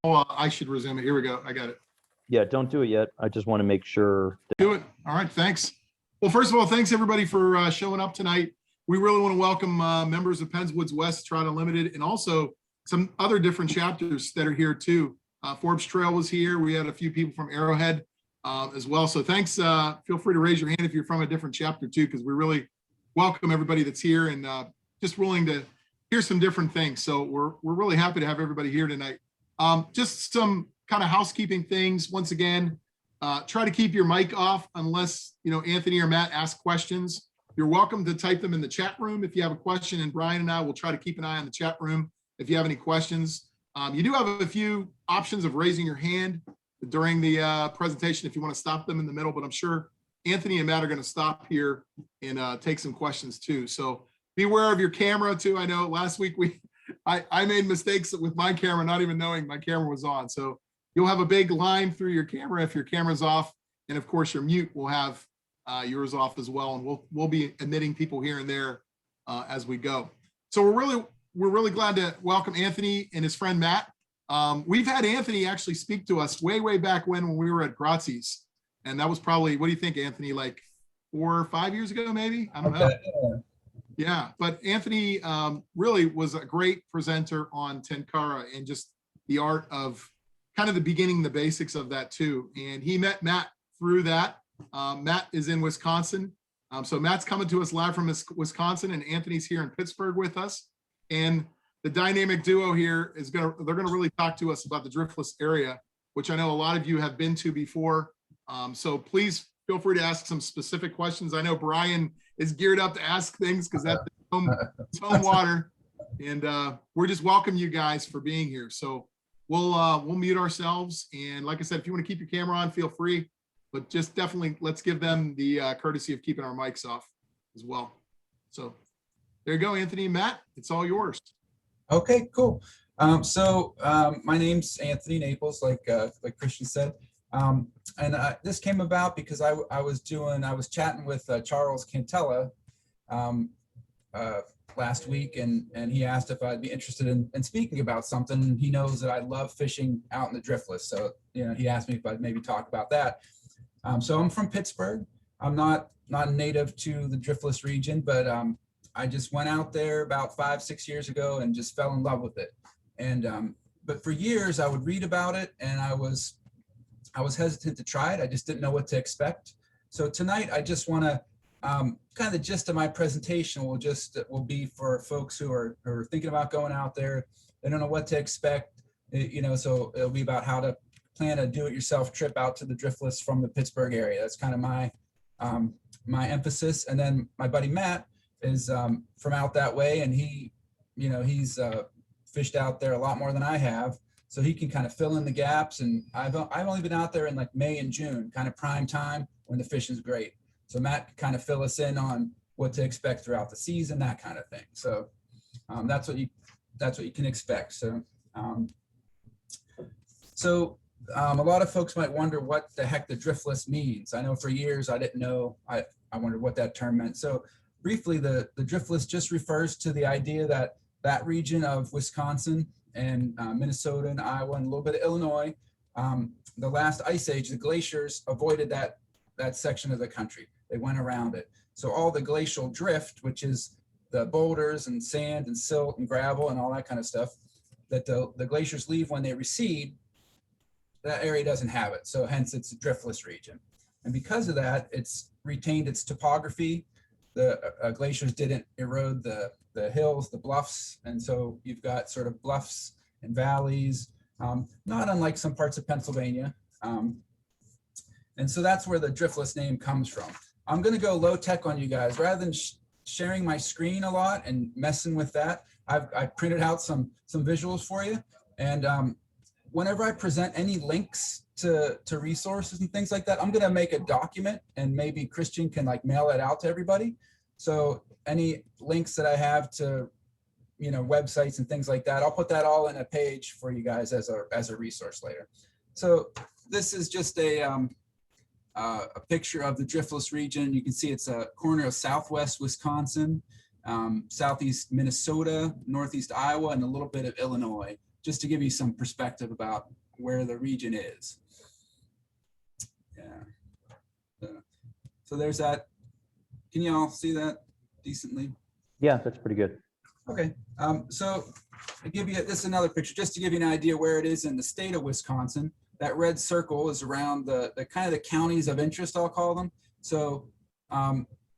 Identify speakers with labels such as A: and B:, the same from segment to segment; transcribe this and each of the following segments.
A: I should resume it. Here we go. I got it.
B: Yeah, don't do it yet. I just want to make sure.
A: Do it. All right. Thanks. Well, first of all, thanks everybody for showing up tonight. We really want to welcome members of Penn's Woods West Trout Unlimited and also some other different chapters that are here too. Forbes Trail was here. We had a few people from Arrowhead as well. So thanks. Feel free to raise your hand if you're from a different chapter too, because we really welcome everybody that's here and just willing to hear some different things. So we're really happy to have everybody here tonight. Just some kind of housekeeping things. Once again, try to keep your mic off unless, Anthony or Matt ask questions. You're welcome to type them in the chat room if you have a question, and Brian and I will try to keep an eye on the chat room if you have any questions. You do have a few options of raising your hand during the presentation if you want to stop them in the middle, but I'm sure Anthony and Matt are going to stop here and take some questions too. So be aware of your camera too. I know last week I made mistakes with my camera, not even knowing my camera was on. So you'll have a big line through your camera if your camera's off. And of course your mute will have yours off as well. And we'll be admitting people here and there as we go. So we're really glad to welcome Anthony and his friend Matt. We've had Anthony actually speak to us way back when we were at Grazzi's. And that was probably, what do you think, Anthony, like 4 or 5 years ago, maybe? I don't know. Yeah, but Anthony really was a great presenter on Tenkara and just the art of kind of the beginning, the basics of that too. And he met Matt through that. Matt is in Wisconsin. So Matt's coming to us live from Wisconsin, and Anthony's here in Pittsburgh with us. And the dynamic duo here they're gonna really talk to us about the Driftless area, which I know a lot of you have been to before. So please feel free to ask some specific questions. I know Brian is geared up to ask things because that's his home water. And we're just welcome you guys for being here. So we'll mute ourselves. And like I said, if you want to keep your camera on, feel free. But just definitely let's give them the courtesy of keeping our mics off as well. So there you go, Anthony and Matt. It's all yours.
C: Okay, cool. My name's Anthony Naples, like Christian said. And this came about because I was chatting with Charles Cantella last week, and he asked if I'd be interested in speaking about something. He knows that I love fishing out in the Driftless, so he asked me if I'd maybe talk about that. So I'm from Pittsburgh. I'm not native to the Driftless region, but I just went out there about 5-6 years ago and just fell in love with it. And but for years I would read about it, and I was hesitant to try it. I just didn't know what to expect. So tonight I just want to kind of the gist of my presentation will be for folks who are thinking about going out there. They don't know what to expect, so it'll be about how to plan a do-it-yourself trip out to the Driftless from the Pittsburgh area. That's kind of my emphasis. And then my buddy Matt is from out that way, and he's fished out there a lot more than I have. So he can kind of fill in the gaps. And I've only been out there in like May and June, kind of prime time when the fishing's great. So Matt can kind of fill us in on what to expect throughout the season, that kind of thing. So that's what you can expect. So a lot of folks might wonder what the heck the Driftless means. I know for years I didn't know. I wondered what that term meant. So briefly, the Driftless just refers to the idea that region of Wisconsin and Minnesota and Iowa and a little bit of Illinois, the last ice age, the glaciers avoided that section of the country. They went around it. So all the glacial drift, which is the boulders and sand and silt and gravel and all that kind of stuff that the glaciers leave when they recede, that area doesn't have it. So hence it's a driftless region. And because of that, it's retained its topography. The glaciers didn't erode the hills, the bluffs. And so you've got sort of bluffs and valleys, not unlike some parts of Pennsylvania. And so that's where the Driftless name comes from. I'm gonna go low tech on you guys. Rather than sharing my screen a lot and messing with that, I printed out some visuals for you. And whenever I present any links to resources and things like that, I'm gonna make a document, and maybe Christian can like mail it out to everybody. So any links that I have to, websites and things like that, I'll put that all in a page for you guys as a resource later. So this is just a picture of the Driftless region. You can see it's a corner of Southwest Wisconsin. southeast Minnesota, northeast Iowa, and a little bit of Illinois, just to give you some perspective about where the region is. Yeah. So there's that. Can you all see that decently?
B: Yeah, that's pretty good.
C: Okay. So I give you this is another picture just to give you an idea where it is in the state of Wisconsin. That red circle is around the kind of the counties of interest, I'll call them. So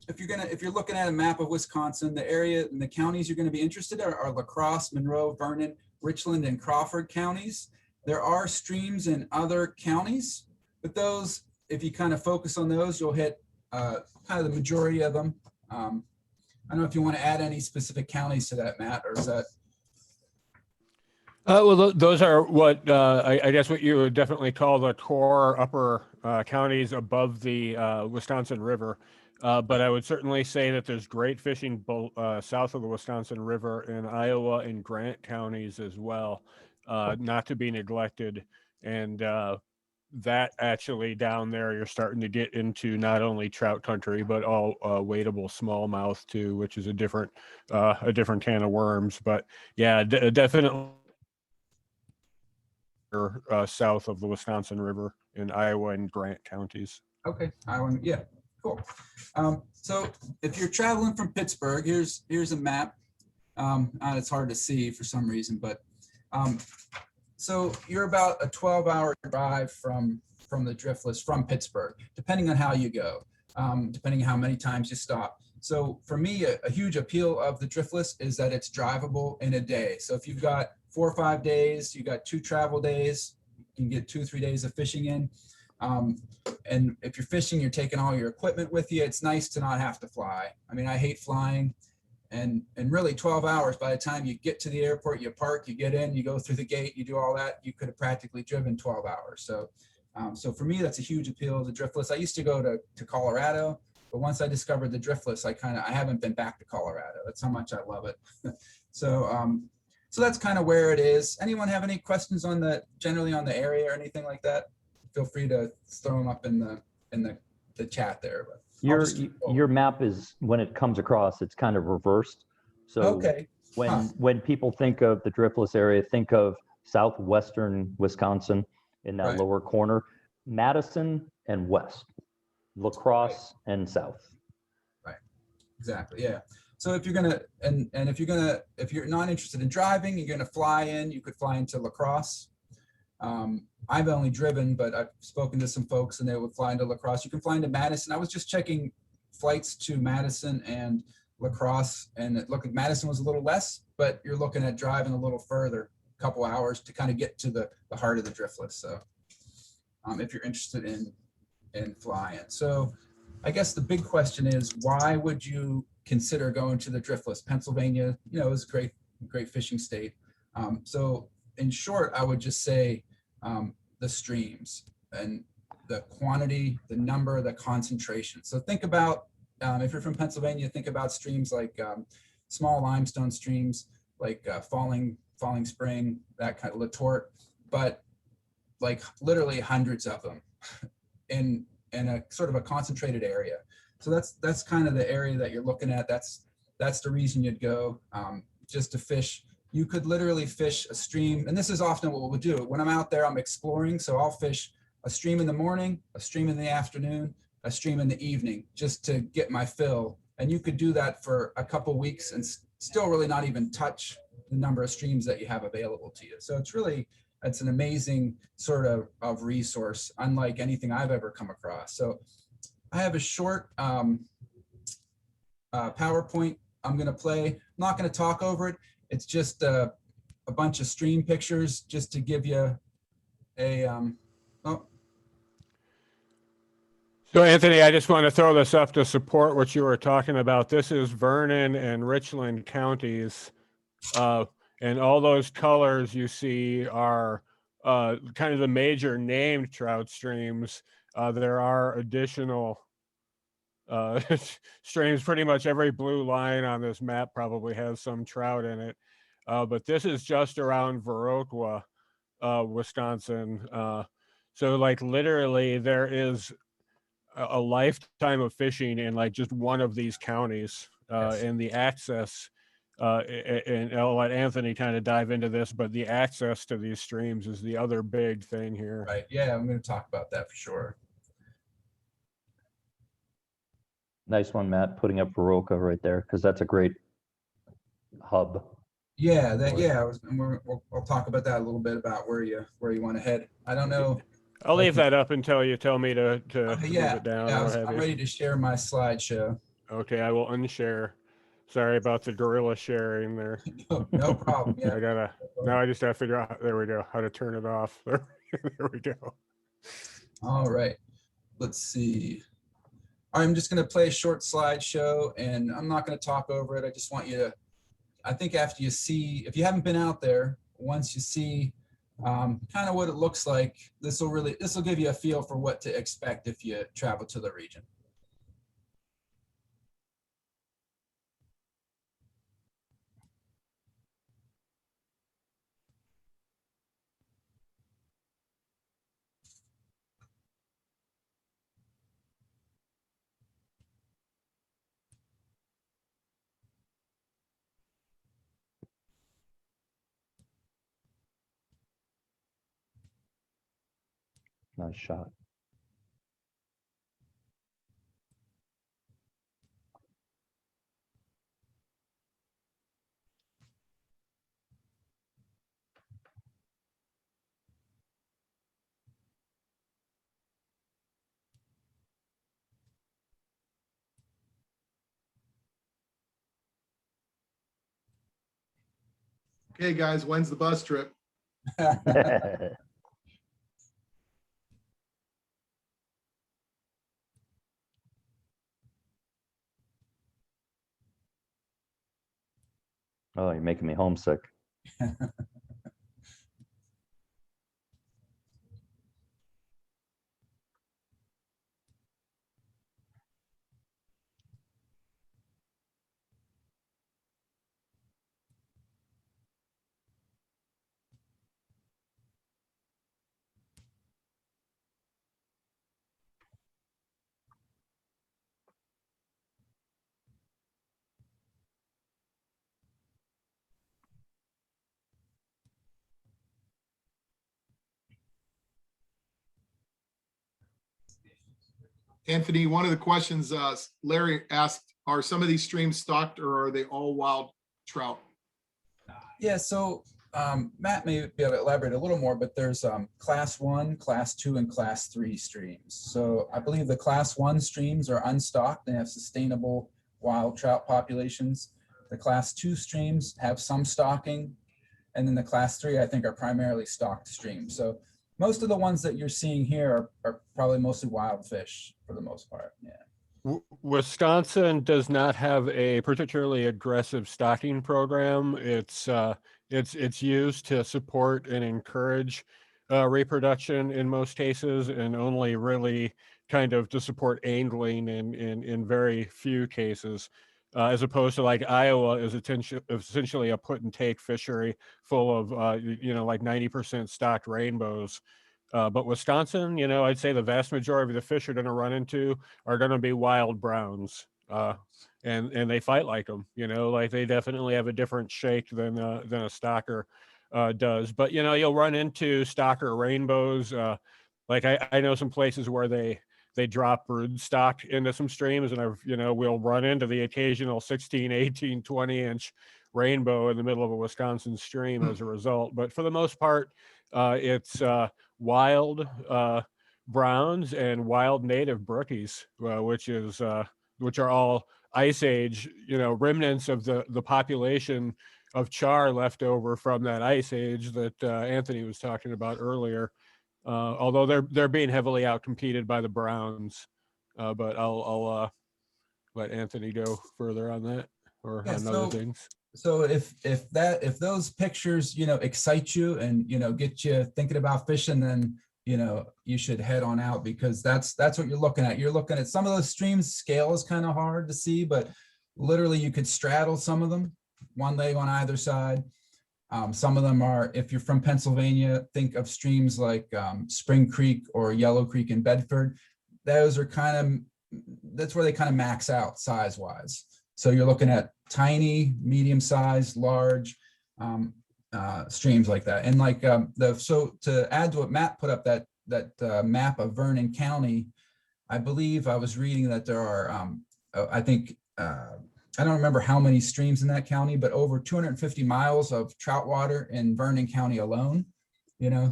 C: if you're looking at a map of Wisconsin, the area and the counties you're going to be interested in are La Crosse, Monroe, Vernon, Richland, and Crawford counties. There are streams in other counties, but those, if you kind of focus on those, you'll hit kind of the majority of them. I don't know if you want to add any specific counties to that, Matt, or is that?
D: Well, those are what I guess what you would definitely call the core upper counties above the Wisconsin River. But I would certainly say that there's great fishing south of the Wisconsin River in Iowa and Grant counties as well, not to be neglected. And that actually down there, you're starting to get into not only trout country, but all wadeable smallmouth too, which is a different can of worms. But yeah, definitely south of the Wisconsin River in Iowa and Grant counties.
C: Okay, Iowa, yeah, cool. So if you're traveling from Pittsburgh, here's a map. It's hard to see for some reason, but so you're about a 12-hour drive from the Driftless from Pittsburgh, depending on how you go, depending on how many times you stop. So for me, a huge appeal of the Driftless is that it's drivable in a day. So if you've got 4 or 5 days, you got 2 travel days, you can get 2 or 3 days of fishing in. And if you're fishing, you're taking all your equipment with you. It's nice to not have to fly. I mean, I hate flying. And really 12 hours, by the time you get to the airport, you park, you get in, you go through the gate, you do all that, you could have practically driven 12 hours. So so for me, that's a huge appeal of the Driftless. I used to go to Colorado, but once I discovered the Driftless, I haven't been back to Colorado. That's how much I love it. So so that's kind of where it is. Anyone have any questions on generally on the area or anything like that? Feel free to throw them up in the chat there. But
B: Your map is, when it comes across, it's kind of reversed. So
C: okay.
B: when people think of the Driftless area, think of southwestern Wisconsin in that
C: Right.
B: lower corner, Madison and west, La Crosse and south.
C: Right. Exactly. Yeah. So if you're gonna if you're not interested in driving, you're gonna fly in. You could fly into La Crosse. I've only driven, but I've spoken to some folks and they would fly into La Crosse. You can fly into Madison. I was just checking flights to Madison and La Crosse, and it looked like Madison was a little less, but you're looking at driving a little further, a couple hours to kind of get to the heart of the Driftless. So if you're interested in flying. So I guess the big question is, why would you consider going to the Driftless? Pennsylvania, is a great fishing state. So in short, I would just say the streams and the quantity, the number, the concentration. So think about, if you're from Pennsylvania, think about streams like small limestone streams, like Falling Spring, that kind of Latort, but like literally hundreds of them in a sort of a concentrated area. So that's kind of the area that you're looking at. That's the reason you'd go, just to fish. You could literally fish a stream, and this is often what we'll do. When I'm out there, I'm exploring, so I'll fish a stream in the morning, a stream in the afternoon, a stream in the evening, just to get my fill. And you could do that for a couple weeks and still really not even touch the number of streams that you have available to you. So it's an amazing sort of resource, unlike anything I've ever come across. So I have a short PowerPoint I'm going to play. I'm not going to talk over it. It's just a bunch of stream pictures just to give you a,
D: So Anthony, I just want to throw this up to support what you were talking about. This is Vernon and Richland counties. And all those colors you see are kind of the major named trout streams. There are additional streams. Pretty much every blue line on this map probably has some trout in it. But this is just around Viroqua, Wisconsin. So like literally there is a lifetime of fishing in like just one of these counties.
C: Yes.
D: and the access. And I'll let Anthony kind of dive into this, but the access to these streams is the other big thing here.
C: Right. Yeah, I'm going to talk about that for sure.
B: Nice one, Matt, putting up Baroka right there, because that's a great hub.
C: Yeah, and we'll talk about that a little bit about where you want to head. I don't know.
D: I'll leave that up until you tell me to move
C: Yeah,
D: it down.
C: yeah,
D: or what have
C: I'm
D: you.
C: ready to share my slideshow.
D: Okay, I will unshare. Sorry about the gorilla sharing there.
C: No problem. Yeah.
D: Now I just have to figure out, there we go, how to turn it off. There we go.
C: All right. Let's see. I'm just going to play a short slideshow, and I'm not going to talk over it. I just want you to, I think after you see, if you haven't been out there, once you see kind of what it looks like, this will give you a feel for what to expect if you travel to the region.
B: Nice shot.
A: Okay, guys, when's the bus trip?
B: Oh, you're making me homesick.
A: Anthony, one of the questions Larry asked, are some of these streams stocked or are they all wild trout?
C: Yeah, so Matt may be able to elaborate a little more, but there's class 1, class 2, and class 3 streams. So I believe the class 1 streams are unstocked. They have sustainable wild trout populations. The class 2 streams have some stocking. And then the class 3, I think, are primarily stocked streams. So most of the ones that you're seeing here are probably mostly wild fish for the most part. Yeah.
D: Wisconsin does not have a particularly aggressive stocking program. It's used to support and encourage reproduction in most cases, and only really kind of to support angling in very few cases, as opposed to like Iowa is essentially a put and take fishery full of like 90% stocked rainbows. But Wisconsin, I'd say the vast majority of the fish you're going to run into are going to be wild browns, and they fight like them. Like they definitely have a different shake than a stocker does. But you'll run into stocker rainbows. Like I know some places where they drop brood stock into some streams, and we'll run into the occasional 16, 18, 20-inch rainbow in the middle of a Wisconsin stream as a result. But for the most part, it's wild browns and wild native brookies, which are all ice age, remnants of the population of char left over from that ice age that Anthony was talking about earlier. Although they're being heavily outcompeted by the browns, but I'll let Anthony go further on that or on other things.
C: So if those pictures, excite you and, get you thinking about fishing, then, you should head on out, because that's what you're looking at. You're looking at some of those streams. Scale is kind of hard to see, but literally you could straddle some of them, one leg on either side. Some of them are, if you're from Pennsylvania, think of streams like Spring Creek or Yellow Creek in Bedford. Those are that's where they kind of max out size wise. So you're looking at tiny, medium-sized, large streams like that. And like so to add to what Matt put up, that map of Vernon County, I believe I was reading that there are, I think, I don't remember how many streams in that county, but over 250 miles of trout water in Vernon County alone.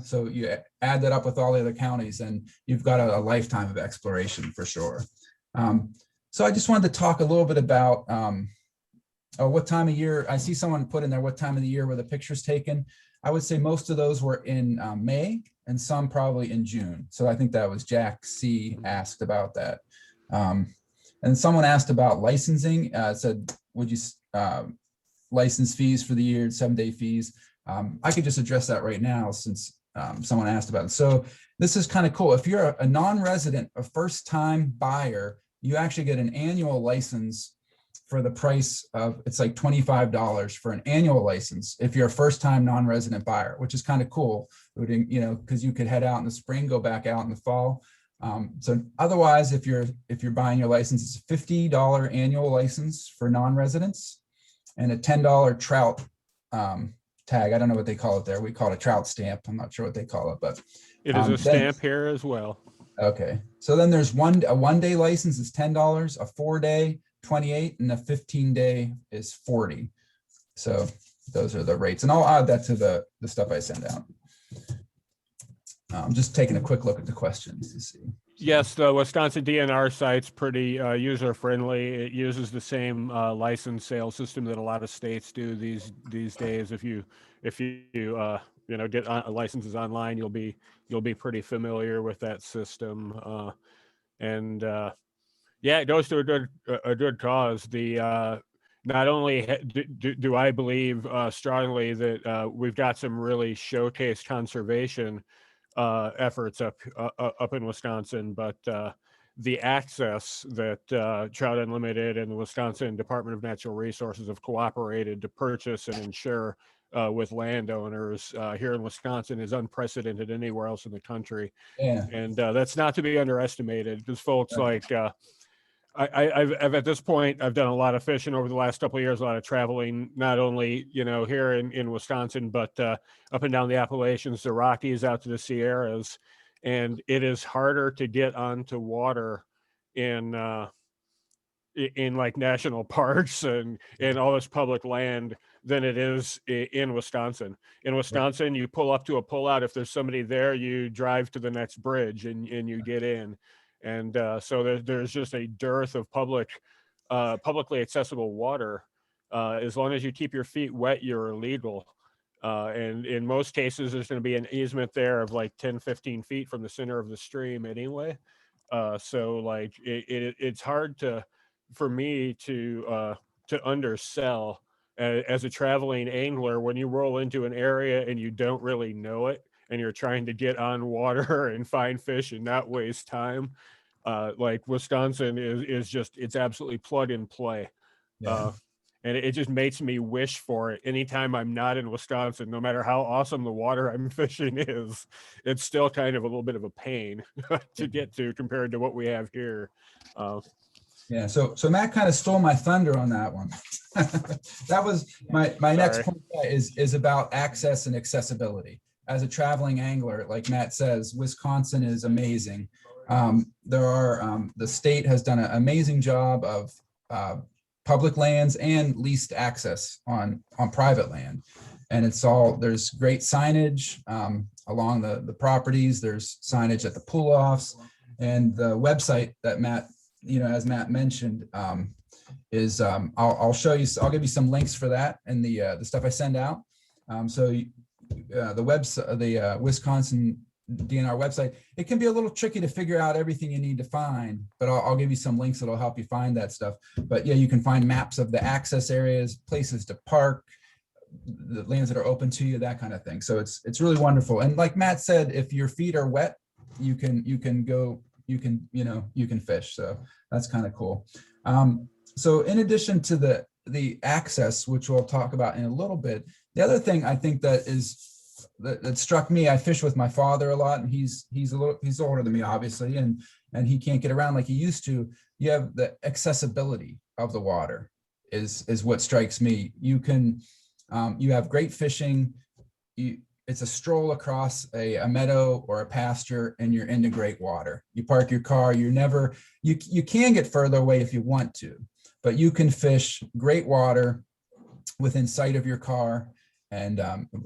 C: So you add that up with all the other counties and you've got a lifetime of exploration for sure. So I just wanted to talk a little bit about what time of year. I see someone put in there what time of the year where the picture's taken. I would say most of those were in May and some probably in June. So I think that was Jack C. asked about that. And someone asked about licensing, said, would you license fees for the year, 7-day fees? I could just address that right now since someone asked about it. So this is kind of cool. If you're a non-resident, a first-time buyer, you actually get an annual license for the price of, it's like $25 for an annual license if you're a first-time non-resident buyer, which is kind of cool, because you could head out in the spring, go back out in the fall. So otherwise, if you're buying your license, it's a $50 annual license for non-residents and a $10 trout tag. I don't know what they call it there. We call it a trout stamp. I'm not sure what they call it, but
D: it is a stamp here as well.
C: Okay. So then there's a 1-day license is $10, a 4-day, $28, and a 15-day is $40. So those are the rates. And I'll add that to the stuff I send out. I'm just taking a quick look at the questions to see.
D: Yes, the Wisconsin DNR site's pretty user-friendly. It uses the same license sales system that a lot of states do these days. If you get licenses online, you'll be pretty familiar with that system. Yeah, it goes to a good cause. The not only do I believe strongly that we've got some really showcase conservation efforts up in Wisconsin, but the access that Trout Unlimited and the Wisconsin Department of Natural Resources have cooperated to purchase and insure with landowners here in Wisconsin is unprecedented anywhere else in the country.
C: Yeah.
D: And that's not to be underestimated, because folks like I've at this point, I've done a lot of fishing over the last couple of years, a lot of traveling, not only, here in Wisconsin, but up and down the Appalachians, the Rockies, out to the Sierras. And it is harder to get onto water in like national parks and all this public land than it is in Wisconsin. In Wisconsin, you pull up to a pullout. If there's somebody there, you drive to the next bridge and you get in. And so there's just a dearth of publicly accessible water. As long as you keep your feet wet, you're legal. And in most cases, there's going to be an easement there of like 10, 15 feet from the center of the stream anyway. So like it's hard for me to undersell as a traveling angler when you roll into an area and you don't really know it and you're trying to get on water and find fish and not waste time. Like Wisconsin is just, it's absolutely plug and play.
C: Yeah.
D: And it just makes me wish for it anytime I'm not in Wisconsin. No matter how awesome the water I'm fishing is, it's still kind of a little bit of a pain to get to compared to what we have here.
C: Yeah, so Matt kind of stole my thunder on that one. That was my next point is about access and accessibility. As a traveling angler, like Matt says, Wisconsin is amazing. The state has done an amazing job of public lands and leased access on private land. And there's great signage along the properties. There's signage at the pull-offs, and the website that Matt, as Matt mentioned, is I'll show you. I'll give you some links for that and the stuff I send out. The Wisconsin DNR website, it can be a little tricky to figure out everything you need to find, but I'll give you some links that'll help you find that stuff. But yeah, you can find maps of the access areas, places to park, the lands that are open to you, that kind of thing. So it's really wonderful. And like Matt said, if your feet are wet, you can fish. So that's kind of cool. So in addition to the access, which we'll talk about in a little bit, the other thing I think that struck me, I fish with my father a lot, and he's older than me, obviously, and he can't get around like he used to. You have the accessibility of the water. is what strikes me. You can, you have great fishing. It's a stroll across a meadow or a pasture, and you're into great water. You park your car, you can get further away if you want to, but you can fish great water within sight of your car. And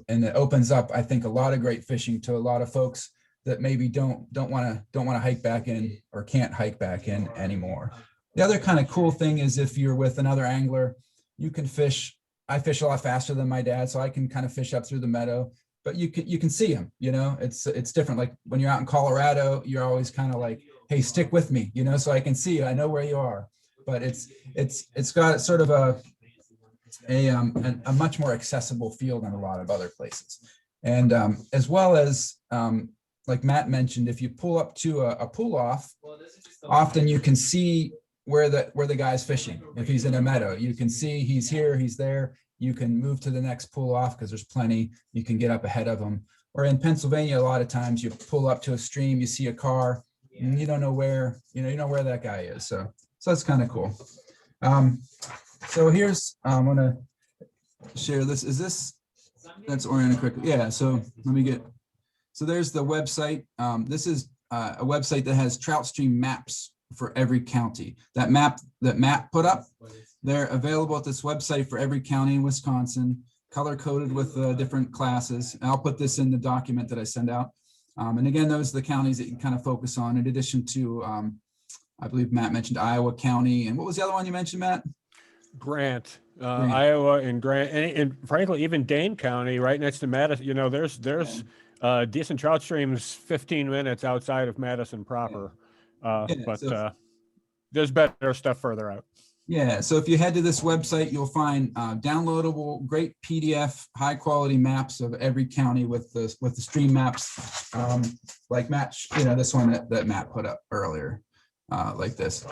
C: it opens up, I think, a lot of great fishing to a lot of folks that maybe don't want to hike back in or can't hike back in anymore. The other kind of cool thing is if you're with another angler, you can fish. I fish a lot faster than my dad, so I can kind of fish up through the meadow, but you can see him, it's different. Like when you're out in Colorado, you're always kind of like, hey, stick with me, so I can see you, I know where you are. But it's got sort of a much more accessible feel than a lot of other places. And as well as, like Matt mentioned, if you pull up to a pull off, often you can see where the guy's fishing. If he's in a meadow, you can see he's here, he's there. You can move to the next pull off because there's plenty. You can get up ahead of them. Or in Pennsylvania, a lot of times you pull up to a stream, you see a car, and you don't know where, you know where that guy is. So that's kind of cool. So here's, I'm gonna share this. Is this, that's oriented quickly. Yeah, so let me get, so there's the website. This is a website that has trout stream maps for every county. That map that Matt put up, they're available at this website for every county in Wisconsin, color coded with different classes. And I'll put this in the document that I send out. And again, those are the counties that you can kind of focus on, in addition to, I believe Matt mentioned Iowa County. And what was the other one you mentioned, Matt?
D: Grant,
C: Grant.
D: Iowa and Grant, and frankly, even Dane County, right next to Madison. There's decent trout streams 15 minutes outside of Madison proper, but there's better stuff further out.
C: Yeah, so if you head to this website, you'll find downloadable, great PDF, high quality maps of every county with the stream maps, like Matt, this one that Matt put up earlier, like this.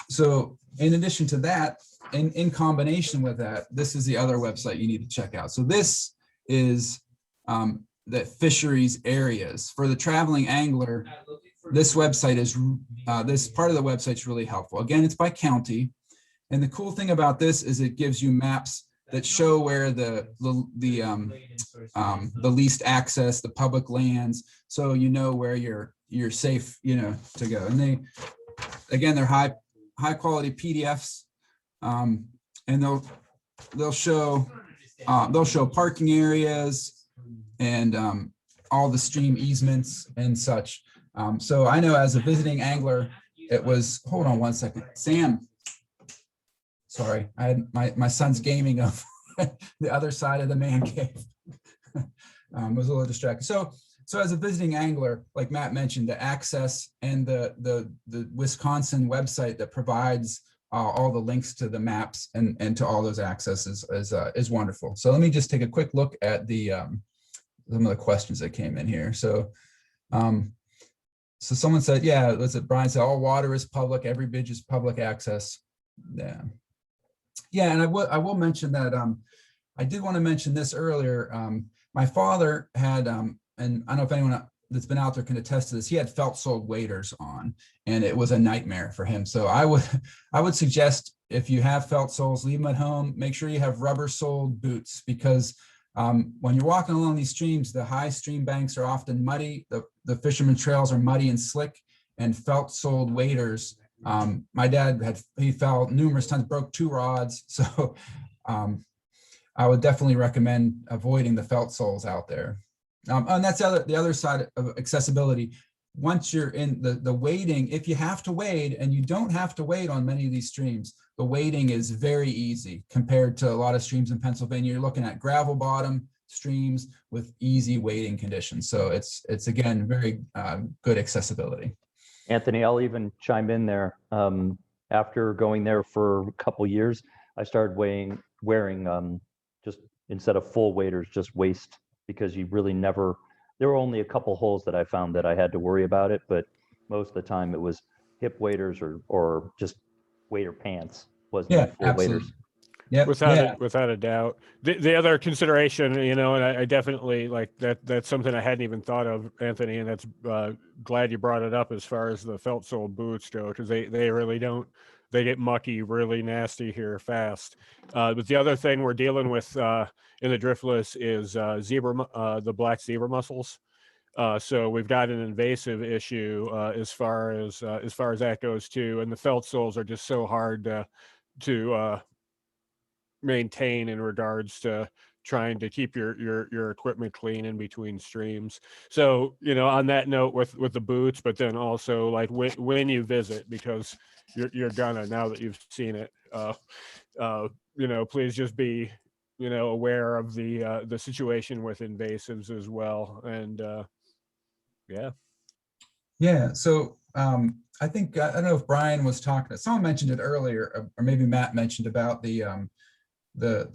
C: So in addition to that, in combination with that, this is the other website you need to check out. So this is the fisheries areas for the traveling angler. This website is, this part of the website is really helpful. Again, it's by county. And the cool thing about this is it gives you maps that show where the least access, the public lands. So where you're safe, to go. And they're high quality PDFs. And they'll show parking areas and all the stream easements and such. So I know as a visiting angler, it was, hold on one second, Sam. Sorry, I had my son's gaming of the other side of the man cave. Was a little distracted. So as a visiting angler, like Matt mentioned, the access and the Wisconsin website that provides all the links to the maps and to all those accesses is wonderful. So let me just take a quick look at some of the questions that came in here. So someone said, yeah, Brian said, all water is public, every bridge is public access. Yeah. Yeah, and I will mention that I did want to mention this earlier. My father had, and I don't know if anyone that's been out there can attest to this, he had felt-soled waders on, and it was a nightmare for him. So I would suggest if you have felt soles, leave them at home. Make sure you have rubber-soled boots, because when you're walking along these streams, the high stream banks are often muddy. The fisherman trails are muddy and slick, and felt-soled waders. My dad he fell numerous times, broke 2 rods. So I would definitely recommend avoiding the felt soles out there. And that's the other side of accessibility. Once you're in the wading, if you have to wade, and you don't have to wade on many of these streams, the wading is very easy compared to a lot of streams in Pennsylvania. You're looking at gravel bottom streams with easy wading conditions. So it's again, very good accessibility.
B: Anthony, I'll even chime in there. After going there for a couple years, I started wearing just, instead of full waders, just waist, because you really never, there were only a couple holes that I found that I had to worry about it, but most of the time it was hip waders or just wader pants, wasn't full waders.
C: Yeah,
D: without a doubt. The other consideration, and I definitely like that. That's something I hadn't even thought of, Anthony, and that's glad you brought it up as far as the felt sole boots go, because they really don't they get mucky, really nasty here fast. But the other thing we're dealing with in the driftless is the black zebra mussels. So we've got an invasive issue as far as that goes too, and the felt soles are just so hard to maintain in regards to trying to keep your equipment clean in between streams. So, on that note with the boots, but then also like when you visit, because you're gonna, now that you've seen it, please just be, aware of the situation with invasives as well. And yeah.
C: Yeah. So I think, I don't know if Brian was talking, someone mentioned it earlier, or maybe Matt mentioned about the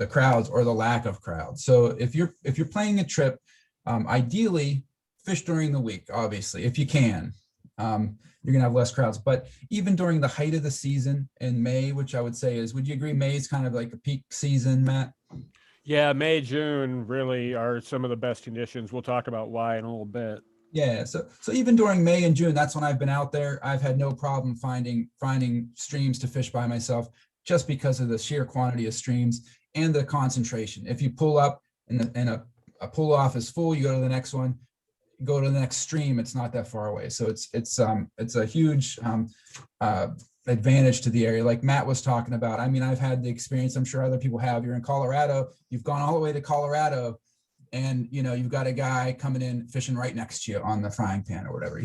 C: crowds or the lack of crowds. So if you're planning a trip, ideally fish during the week, obviously, if you can. You're gonna have less crowds, but even during the height of the season in May, which I would say is, would you agree May is kind of like a peak season, Matt?
D: Yeah, May, June really are some of the best conditions. We'll talk about why in a little bit.
C: Yeah, so even during May and June, that's when I've been out there. I've had no problem finding streams to fish by myself, just because of the sheer quantity of streams and the concentration. If you pull up and a pull off is full, you go to the next one, you go to the next stream, it's not that far away. So it's a huge advantage to the area, like Matt was talking about. I mean, I've had the experience, I'm sure other people have. You're in Colorado, you've gone all the way to Colorado, and you've got a guy coming in fishing right next to you on the frying pan or whatever.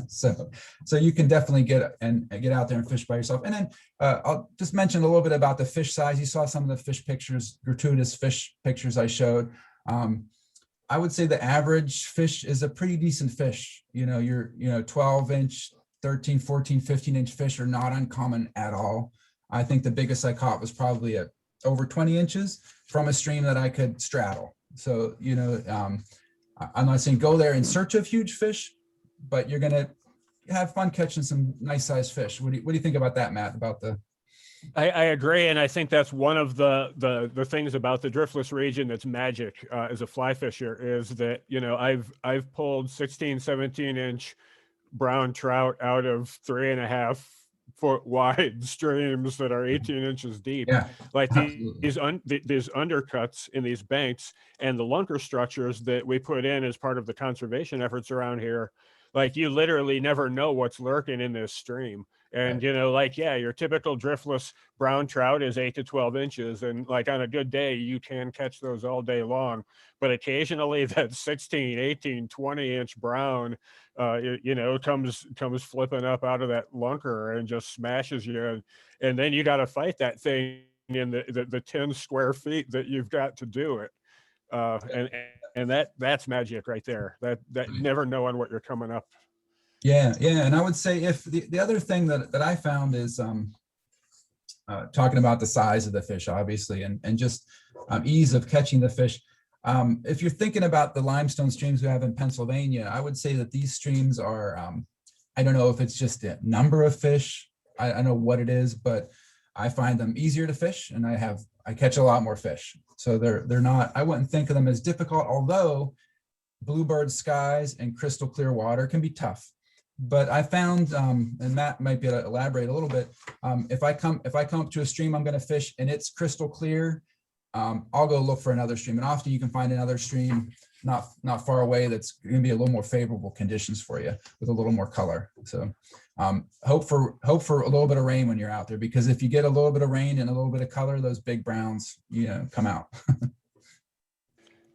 C: So you can definitely get out there and fish by yourself. And then I'll just mention a little bit about the fish size. You saw some of the fish pictures, gratuitous fish pictures I showed. I would say the average fish is a pretty decent fish. Your 12-inch, 13, 14, 15-inch fish are not uncommon at all. I think the biggest I caught was probably at over 20 inches from a stream that I could straddle. So, I'm not saying go there in search of huge fish, but you're going to have fun catching some nice sized fish. What do you think about that, Matt, about the...
D: I agree. And I think that's one of the things about the driftless region that's magic as a fly fisher, is that, I've pulled 16, 17-inch brown trout out of 3.5-foot wide streams that are 18 inches deep.
C: Yeah,
D: like these undercuts in these banks and the lunker structures that we put in as part of the conservation efforts around here. Like, you literally never know what's lurking in this stream. And, your typical driftless brown trout is 8 to 12 inches. And like on a good day, you can catch those all day long. But occasionally that 16, 18, 20-inch brown, comes flipping up out of that lunker and just smashes you. And then you got to fight that thing in the 10 square feet that you've got to do it. And that's magic right there. That never knowing what you're coming up.
C: Yeah. And I would say, if the other thing that I found is talking about the size of the fish, obviously, and just ease of catching the fish. If you're thinking about the limestone streams we have in Pennsylvania, I would say that these streams are, I don't know if it's just a number of fish. I don't know what it is, but I find them easier to fish, and I catch a lot more fish. So they're not, I wouldn't think of them as difficult, although bluebird skies and crystal clear water can be tough. But I found, and Matt might be able to elaborate a little bit. If I come up to a stream I'm going to fish and it's crystal clear, I'll go look for another stream. And often you can find another stream not far away that's going to be a little more favorable conditions for you with a little more color. So hope for a little bit of rain when you're out there, because if you get a little bit of rain and a little bit of color, those big browns, come out.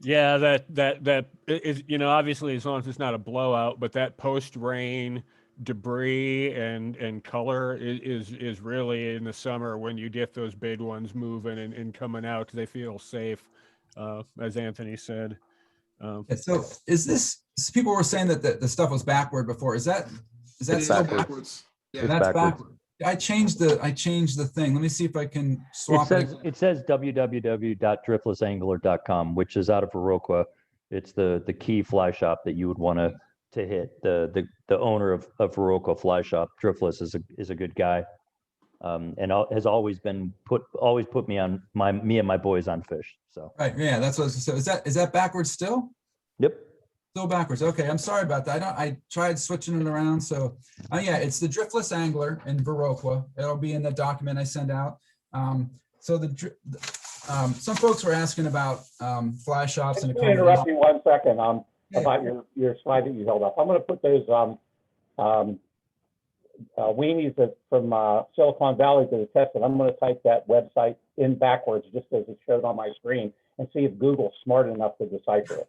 D: Yeah, that is, obviously, as long as it's not a blowout, but that post-rain debris and color is really in the summer when you get those big ones moving and coming out, because they feel safe, as Anthony said.
C: So people were saying that the stuff was backward before. Is that still backwards?
A: Yeah,
C: that's
B: backwards.
C: backward. I changed the thing. Let me see if I can swap
B: It says www.driftlessangler.com, which is out of Viroqua. It's the key fly shop that you would want to hit. The owner of Viroqua Fly Shop, Driftless, is a good guy, and has always put me and my boys on fish. So
C: Right, yeah, that's what I was. So is that backwards still?
B: Yep.
C: Still backwards. Okay, I'm sorry about that. I tried switching it around. So yeah, it's the Driftless Angler in Viroqua. It'll be in the document I send out. Some folks were asking about fly shops and
E: Let me interrupt
C: accommodations.
E: you 1 second
C: Yeah.
E: about your slide that you held up. I'm going to put those weenies from Silicon Valley to the test, and I'm going to type that website in backwards just as it showed on my screen and see if Google's smart enough to decipher it.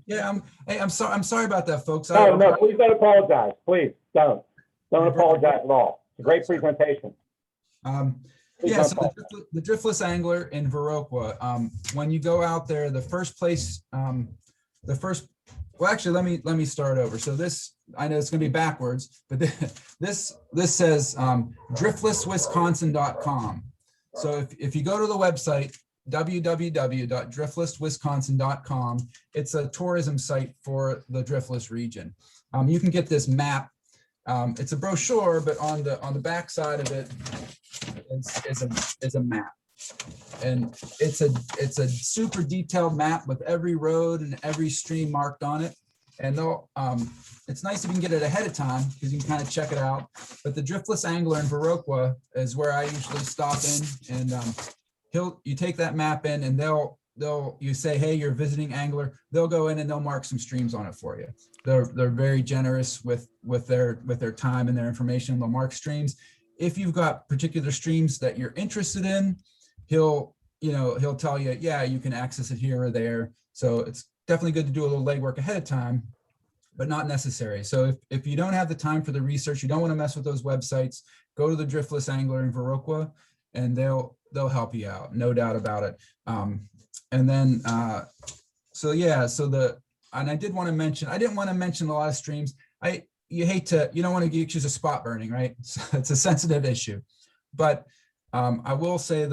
C: Yeah, I'm sorry about that, folks.
E: No, please don't apologize. Please don't apologize at all. It's a great presentation. Please
C: Yeah,
E: don't
C: so the Driftless Angler in Viroqua. When you go out there, well, actually, let me start over. So this, I know it's going to be backwards, but this says driftlesswisconsin.com. So if you go to the website www.driftlesswisconsin.com, it's a tourism site for the Driftless region. You can get this map. It's a brochure, but on the back side of it is a map, and it's a super detailed map with every road and every stream marked on it. And it's nice if you can get it ahead of time because you can kind of check it out. But the Driftless Angler in Viroqua is where I usually stop in, and you take that map in, and you say, hey, you're a visiting angler. They'll go in and they'll mark some streams on it for you. They're very generous with their time and their information. They'll mark streams. If you've got particular streams that you're interested in, he'll tell you, yeah, you can access it here or there. So it's definitely good to do a little legwork ahead of time, but not necessary. So if you don't have the time for the research, you don't want to mess with those websites, go to the Driftless Angler in Viroqua, and they'll help you out, no doubt about it. And then, and I didn't want to mention a lot of streams. You don't want to accuse of spot burning, right? So it's a sensitive issue. But I will say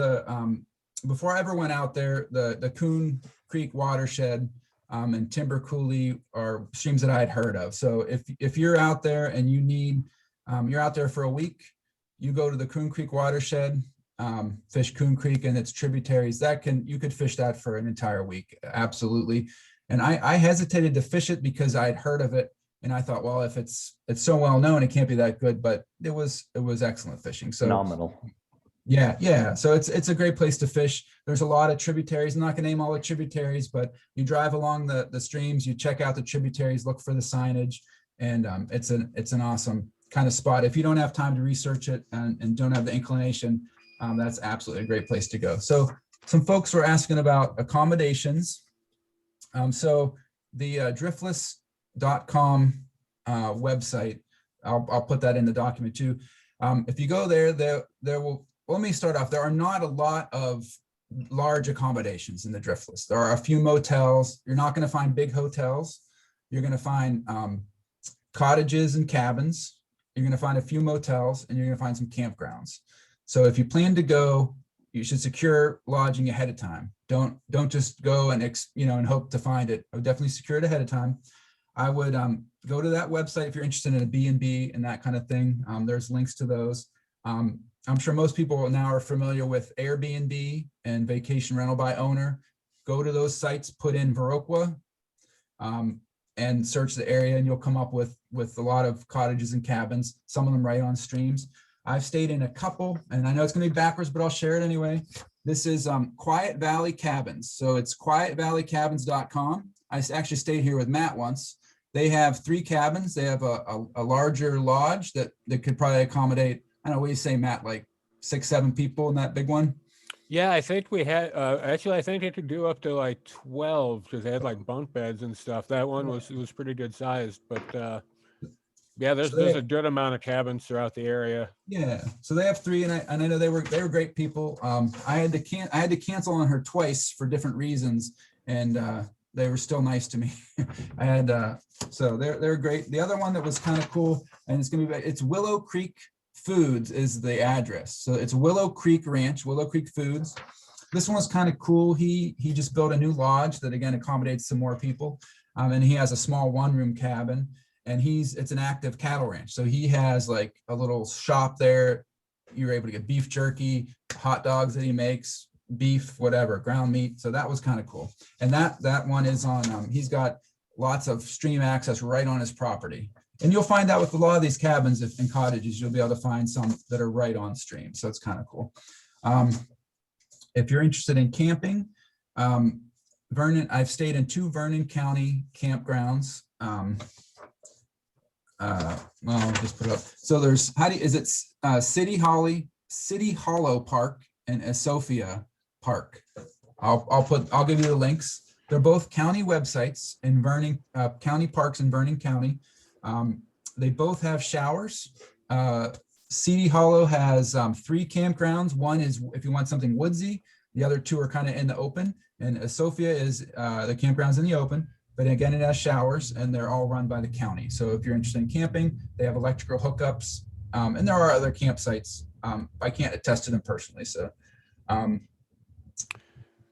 C: before I ever went out there, the Coon Creek watershed and Timber Coulee are streams that I had heard of. So if you're out there and you're out there for a week, you go to the Coon Creek watershed, fish Coon Creek and its tributaries. You could fish that for an entire week, absolutely. And I hesitated to fish it because I had heard of it, and I thought, well, if it's so well known, it can't be that good. But it was excellent fishing. So
B: Phenomenal.
C: Yeah. So it's a great place to fish. There's a lot of tributaries. I'm not going to name all the tributaries, but you drive along the streams, you check out the tributaries, look for the signage, and it's an awesome kind of spot. If you don't have time to research it and don't have the inclination, that's absolutely a great place to go. So some folks were asking about accommodations. So the driftless.com website, I'll put that in the document too. If you go there will, let me start off. There are not a lot of large accommodations in the Driftless. There are a few motels. You're not going to find big hotels. You're going to find cottages and cabins. You're going to find a few motels, and you're going to find some campgrounds. So if you plan to go, you should secure lodging ahead of time. Don't just go and hope to find it. I would definitely secure it ahead of time. I would go to that website if you're interested in a B&B and that kind of thing. There's links to those. I'm sure most people now are familiar with Airbnb and vacation rental by owner. Go to those sites, put in Viroqua, and search the area, and you'll come up with a lot of cottages and cabins, some of them right on streams. I've stayed in a couple, and I know it's going to be backwards, but I'll share it anyway. This is Quiet Valley Cabins. So it's quietvalleycabins.com. I actually stayed here with Matt once. They have 3 cabins. They have a larger lodge that could probably accommodate, I don't know, what do you say, Matt, like 6-7 people in that big one?
D: Yeah, I think we had, actually, I think they could do up to like 12 because they had like bunk beds and stuff. That one was pretty good sized, but yeah, there's a good amount of cabins throughout the area.
C: Yeah, so they have 3, and I know they were great people. I had to cancel on her twice for different reasons, and they were still nice to me. So they're great. The other one that was kind of cool, and it's Willow Creek Foods is the address. So it's Willow Creek Ranch, Willow Creek Foods. This one was kind of cool. He just built a new lodge that again accommodates some more people, and he has a small 1-room cabin. And it's an active cattle ranch. So he has like a little shop there. You're able to get beef jerky, hot dogs that he makes, beef, whatever, ground meat. So that was kind of cool. And that one is on, he's got lots of stream access right on his property. And you'll find out with a lot of these cabins and cottages, you'll be able to find some that are right on stream. So it's kind of cool. If you're interested in camping, Vernon, I've stayed in 2 Vernon County campgrounds. Well, I'll just put it up. So there's, City Hollow Park and Sophia Park. I'll give you the links. They're both county websites in Vernon, county parks in Vernon County. They both have showers. City Hollow has 3 campgrounds. One is if you want something woodsy. The other 2 are kind of in the open. And Sophia is the campground's in the open. But again, it has showers, and they're all run by the county. So if you're interested in camping, they have electrical hookups. And there are other campsites. I can't attest to them personally. So.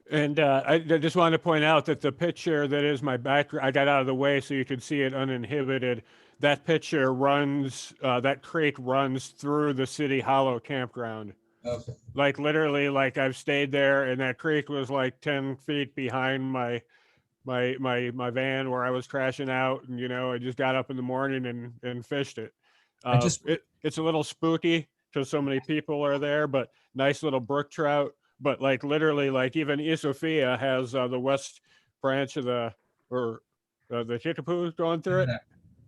D: And I just wanted to point out that the picture that is my background, I got out of the way so you could see it uninhibited. That picture runs, that creek runs through the City Hollow campground.
C: Okay.
D: Like literally, like I've stayed there, and that creek was like 10 feet behind my van where I was crashing out, and I just got up in the morning and fished it. It's a little spooky because so many people are there, but nice little brook trout. But like literally, like even Sophia has the west branch of the Kickapoo going through it.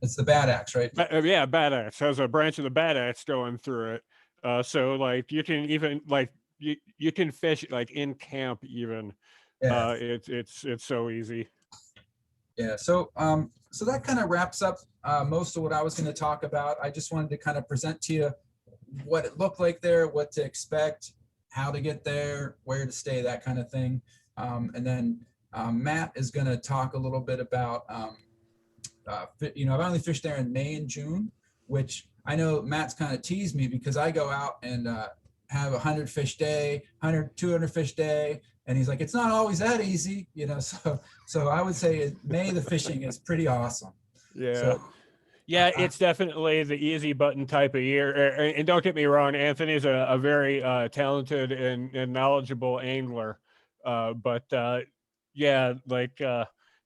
C: It's the Bad Axe, right?
D: Yeah, Bad Axe has a branch of the Bad Axe going through it. So like you can even like you can fish like in camp even.
C: Yeah.
D: It's so easy.
C: Yeah. So so that kind of wraps up most of what I was going to talk about. I just wanted to kind of present to you what it looked like there, what to expect, how to get there, where to stay, that kind of thing. And then Matt is going to talk a little bit about, I've only fished there in May and June, which I know Matt's kind of teased me because I go out and have 100 fish day, 100, 200 fish day. And he's like, it's not always that easy, so I would say May, the fishing is pretty awesome.
D: Yeah.
C: So,
D: yeah, it's definitely the easy button type of year. And don't get me wrong, Anthony's a very talented and knowledgeable angler. But yeah, like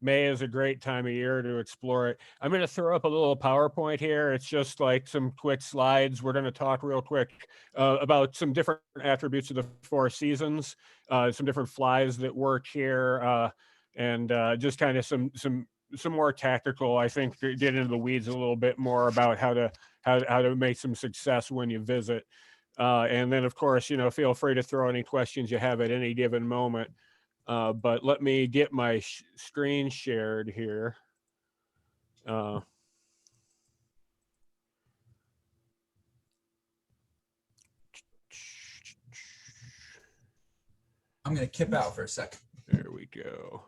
D: May is a great time of year to explore it. I'm going to throw up a little PowerPoint here. It's just like some quick slides. We're going to talk real quick about some different attributes of the 4 seasons, some different flies that work here, and just kind of some more tactical, I think, get into the weeds a little bit more about how to make some success when you visit. And then of course, feel free to throw any questions you have at any given moment. But let me get my screen shared here. I'm
C: I'm going to kip out for a second.
D: There we go.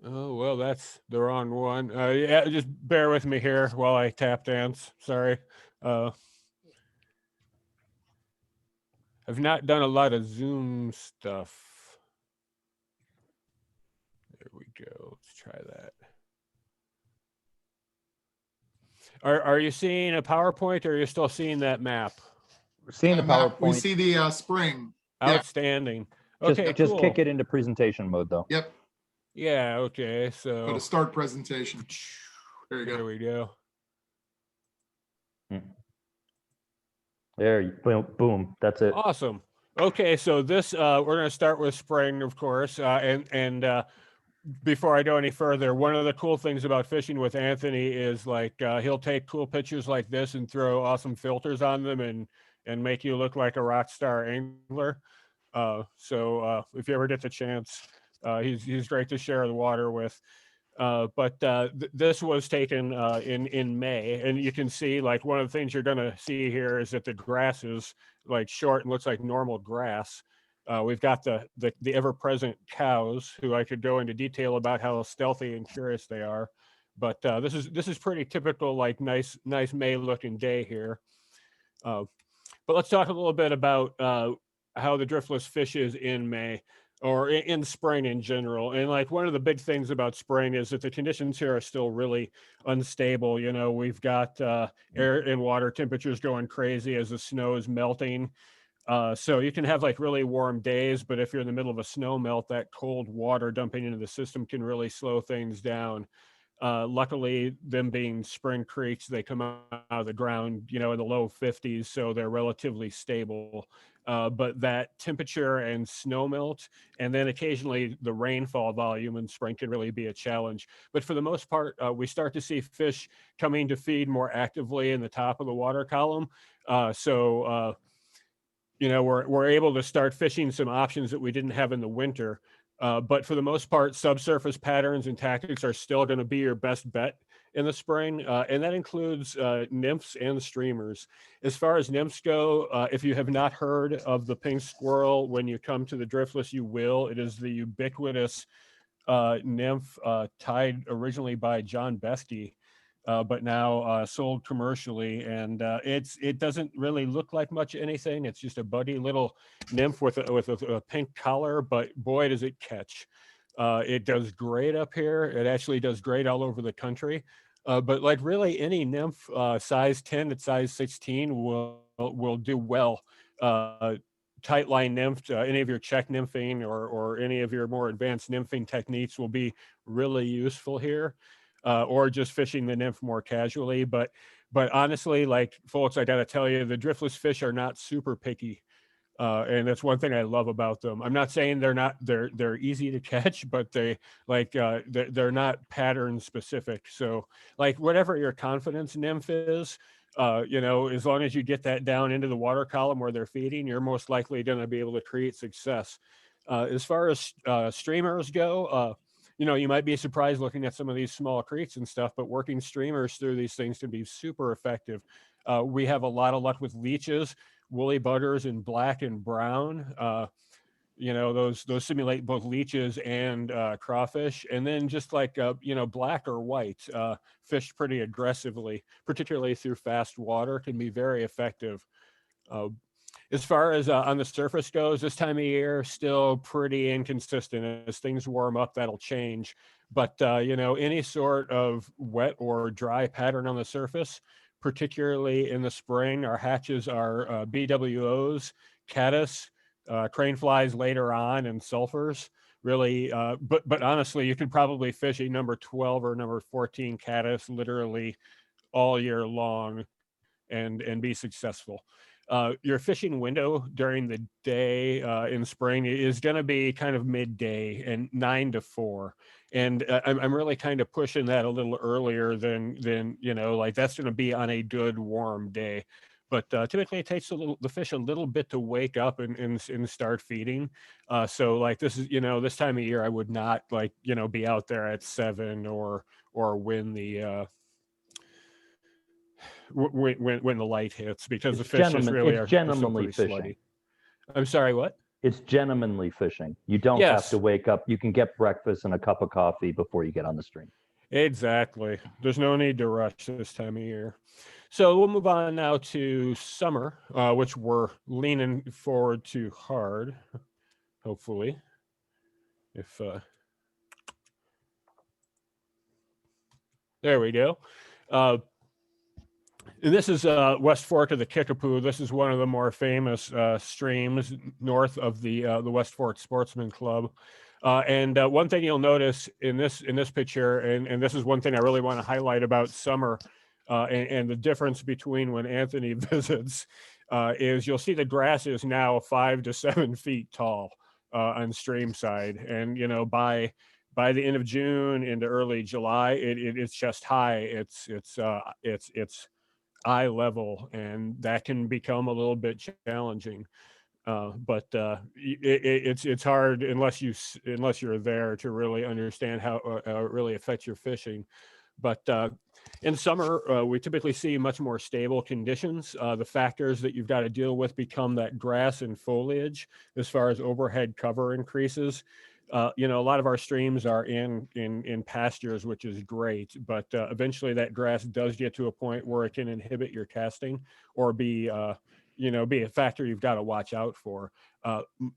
D: Oh, well, that's the wrong one. Yeah, just bear with me here while I tap dance. Sorry. I've not done a lot of Zoom stuff. There we go. Let's try that. Are you seeing a PowerPoint, or are you still seeing that map?
B: We're seeing the
A: Map, we
B: PowerPoint.
A: see the spring.
D: Outstanding.
B: Just,
D: Okay,
B: just
D: cool.
B: kick it into presentation mode, though.
A: Yep.
D: Yeah. Okay. So
A: Go to start presentation. There you
D: there
A: go.
D: we go.
B: There, boom, boom. That's it.
D: Awesome. Okay, so this we're going to start with spring, of course, and before I go any further, one of the cool things about fishing with Anthony is like he'll take cool pictures like this and throw awesome filters on them and make you look like a rock star angler. So if you ever get the chance, he's great to share the water with. But this was taken in May, and you can see like one of the things you're going to see here is that the grass is like short and looks like normal grass. We've got the ever-present cows, who I could go into detail about how stealthy and curious they are. But this is pretty typical, like nice May-looking day here. But let's talk a little bit about how the driftless fishes in May. or in spring in general. And like one of the big things about spring is that the conditions here are still really unstable. You know, we've got air and water temperatures going crazy as the snow is melting. So you can have like really warm days, but if you're in the middle of a snow melt, that cold water dumping into the system can really slow things down. Luckily, them being spring creeks, they come out of the ground, you know, in the low 50s, so they're relatively stable. But that temperature and snow melt, and then occasionally the rainfall volume in spring can really be a challenge. But for the most part, we start to see fish coming to feed more actively in the top of the water column. You know, we're able to start fishing some options that we didn't have in the winter. But for the most part, subsurface patterns and tactics are still going to be your best bet in the spring, and that includes nymphs and streamers. As far as nymphs go, if you have not heard of the pink squirrel, when you come to the Driftless, you will. It is the ubiquitous nymph tied originally by John Bethke, but now sold commercially, and it doesn't really look like much anything. It's just a buddy little nymph with a pink collar, but boy does it catch. It does great up here. It actually does great all over the country. But like really any nymph size 10 to size 16 will do well. Tight line nymph, any of your check nymphing or any of your more advanced nymphing techniques will be really useful here. Or just fishing the nymph more casually. But honestly, like folks, I gotta tell you, the driftless fish are not super picky. And that's one thing I love about them. I'm not saying they're easy to catch, but they're not pattern specific. So like whatever your confidence nymph is, you know, as long as you get that down into the water column where they're feeding, you're most likely going to be able to create success. As far as streamers go, you know, you might be surprised looking at some of these small creeks and stuff, but working streamers through these things can be super effective. We have a lot of luck with leeches, woolly butters in black and brown. You know, those simulate both leeches and crawfish. And then just like, you know, black or white, fished pretty aggressively, particularly through fast water, can be very effective. As far as on the surface goes, this time of year, still pretty inconsistent. As things warm up, that'll change. But, you know, any sort of wet or dry pattern on the surface, particularly in the spring, our hatches are BWOs, caddis, crane flies later on, and sulfurs. Really, but honestly, you could probably fish a number 12 or number 14 caddis literally all year long and be successful. Your fishing window during the day in spring is going to be kind of midday and 9 to 4. And I'm really kind of pushing that a little earlier than you know, like that's going to be on a good warm day. But typically it takes the fish a little bit to wake up and start feeding. So like this is, you know, this time of year, I would not like, you know, be out there at 7 or when the when the light hits, because the fish just really are still pretty slutty. I'm sorry, what?
B: It's gentlemanly fishing. You don't have to wake up. You can get breakfast and a cup of coffee before you get on the stream.
D: Exactly. There's no need to rush this time of year. So we'll move on now to summer, which we're leaning forward to hard, hopefully. If there we go. And this is West Fork of the Kickapoo. This is one of the more famous streams north of the West Fork Sportsman Club. And one thing you'll notice in this picture, and this is one thing I really want to highlight about summer and the difference between when Anthony visits, is you'll see the grass is now 5 to 7 feet tall on stream side. And, you know, by the end of June into early July, it's just high. It's eye level, and that can become a little bit challenging. But it's hard unless you're there to really understand how it really affects your fishing. But in summer, we typically see much more stable conditions. The factors that you've got to deal with become that grass and foliage as far as overhead cover increases. You know, a lot of our streams are in pastures, which is great, but eventually that grass does get to a point where it can inhibit your casting or be be a factor you've got to watch out for.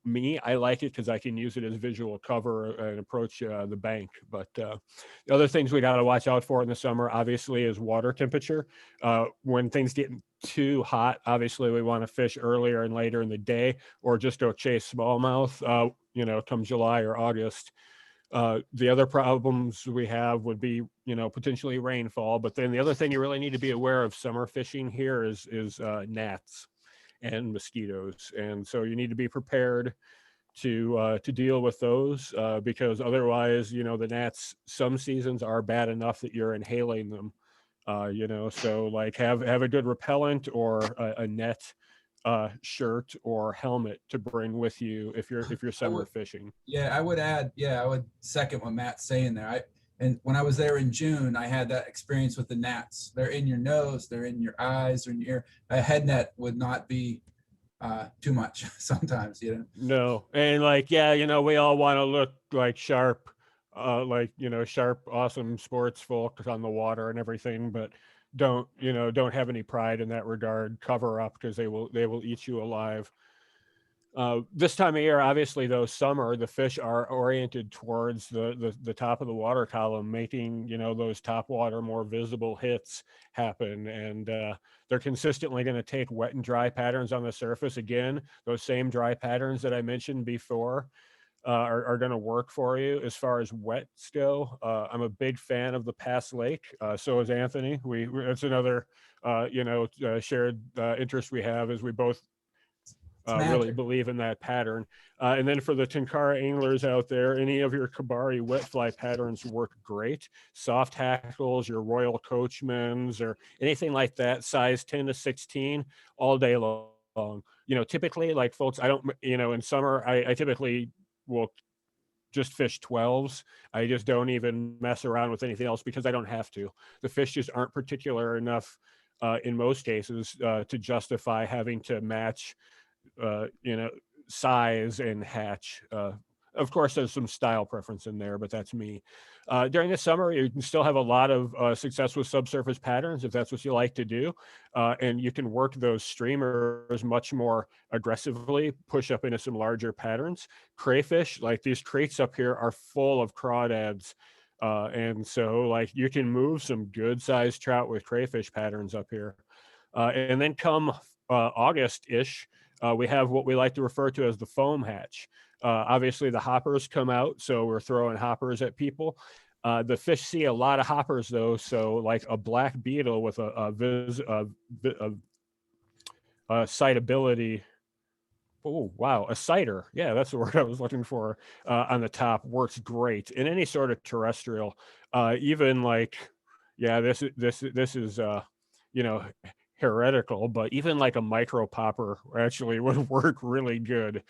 D: Me, I like it because I can use it as visual cover and approach the bank. But the other things we got to watch out for in the summer, obviously, is water temperature. When things get too hot, obviously, we want to fish earlier and later in the day, or just go chase smallmouth, come July or August. The other problems we have would be, potentially rainfall. But then the other thing you really need to be aware of summer fishing here is gnats and mosquitoes, and so you need to be prepared to deal with those because otherwise, the gnats some seasons are bad enough that you're inhaling them. So like have a good repellent or a net shirt or helmet to bring with you if you're summer fishing.
C: Yeah, I would add, I would second what Matt's saying there. And when I was there in June, I had that experience with the gnats. They're in your nose, they're in your eyes, they're in your ear. A head net would not be too much sometimes,
D: No, and we all want to look like sharp, sharp, awesome sports folks on the water and everything, but don't have any pride in that regard. Cover up because they will eat you alive. This time of year, obviously, though, summer, the fish are oriented towards the top of the water column, making, those top water more visible hits happen. And they're consistently going to take wet and dry patterns on the surface. Again, those same dry patterns that I mentioned before are going to work for you. As far as wets go, I'm a big fan of the Pass Lake. So is Anthony. That's another, shared interest we have, is we both really believe in that pattern. And then for the Tenkara anglers out there, any of your Kabari wet fly patterns work great. Soft hackles, your Royal Coachmans, or anything like that, size 10 to 16, all day long. Typically, like folks, I don't, in summer, I typically will just fish 12s. I just don't even mess around with anything else because I don't have to. The fish just aren't particular enough in most cases to justify having to match size and hatch. Of course, there's some style preference in there, but that's me. During the summer, you can still have a lot of success with subsurface patterns if that's what you like to do. And you can work those streamers much more aggressively, push up into some larger patterns. Crayfish, like these crates up here, are full of crawdads. And so like you can move some good sized trout with crayfish patterns up here. And then come August-ish, we have what we like to refer to as the foam hatch. Obviously, the hoppers come out, so we're throwing hoppers at people. The fish see a lot of hoppers, though, so like a black beetle with a sightability. Oh, wow, a sighter. Yeah, that's the word I was looking for. On the top works great in any sort of terrestrial. Even like, this is heretical, but even like a micro popper actually would work really good.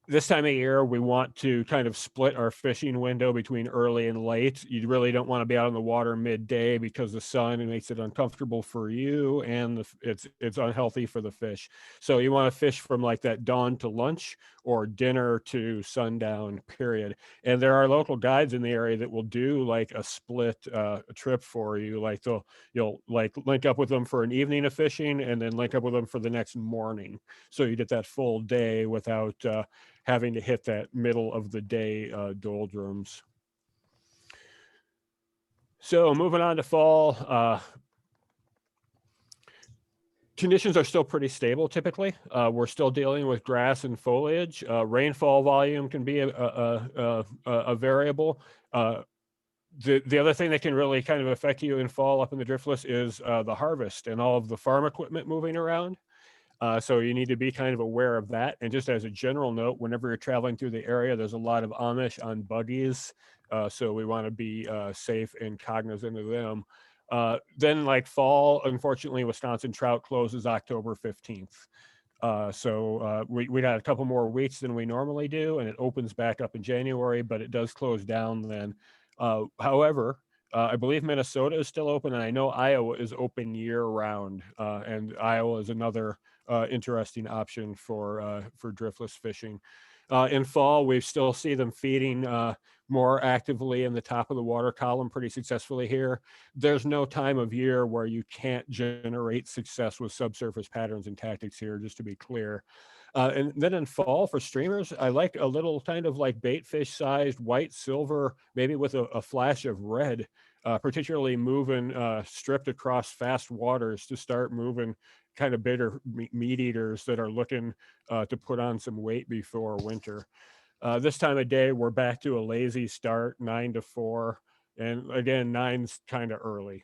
D: This time of year, we want to kind of split our fishing window between early and late. You really don't want to be out on the water midday because the sun makes it uncomfortable for you, and it's unhealthy for the fish. So you want to fish from like that dawn to lunch or dinner to sundown period. And there are local guides in the area that will do like a split trip for you. Like you'll like link up with them for an evening of fishing and then link up with them for the next morning. So you get that full day without having to hit that middle of the day doldrums. So moving on to fall, conditions are still pretty stable typically. We're still dealing with grass and foliage. Rainfall volume can be a variable. The other thing that can really kind of affect you in fall up in the Driftless is the harvest and all of the farm equipment moving around. So you need to be kind of aware of that. And just as a general note, whenever you're traveling through the area, there's a lot of Amish on buggies. So we want to be safe and cognizant of them. Then like fall, unfortunately, Wisconsin trout closes October 15th. So we got a couple more weeks than we normally do, and it opens back up in January, but it does close down then. However, I believe Minnesota is still open, and I know Iowa is open year round. And Iowa is another interesting option for driftless fishing. In fall, we still see them feeding more actively in the top of the water column pretty successfully here. There's no time of year where you can't generate success with subsurface patterns and tactics here, just to be clear. And then in fall for streamers, I like a little kind of like bait fish sized white, silver, maybe with a flash of red, particularly moving stripped across fast waters to start moving kind of bigger meat eaters that are looking to put on some weight before winter. This time of day, we're back to a lazy start, 9 to 4. And again, 9's kind of early,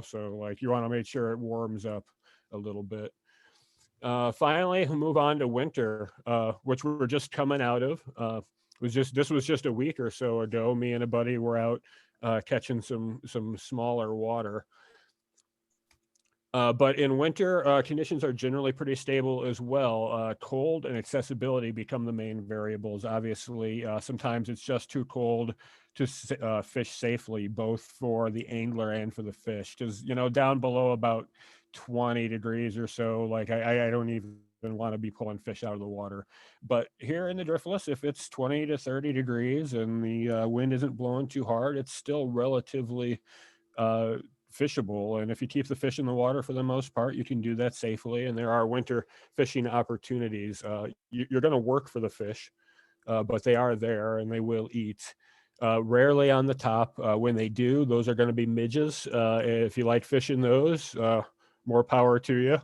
D: so like you want to make sure it warms up a little bit. Finally, we'll move on to winter, which we're just coming out of. This was just a week or so ago. Me and a buddy were out catching some smaller water. But in winter, conditions are generally pretty stable as well. Cold and accessibility become the main variables. Obviously, sometimes it's just too cold to fish safely, both for the angler and for the fish. Because, down below about 20 degrees or so, like I don't even want to be pulling fish out of the water. But here in the Driftless, if it's 20 to 30 degrees and the wind isn't blowing too hard, it's still relatively fishable. And if you keep the fish in the water for the most part, you can do that safely. And there are winter fishing opportunities. You're going to work for the fish, but they are there and they will eat. Rarely on the top. When they do, those are going to be midges. If you like fishing those, more power to you.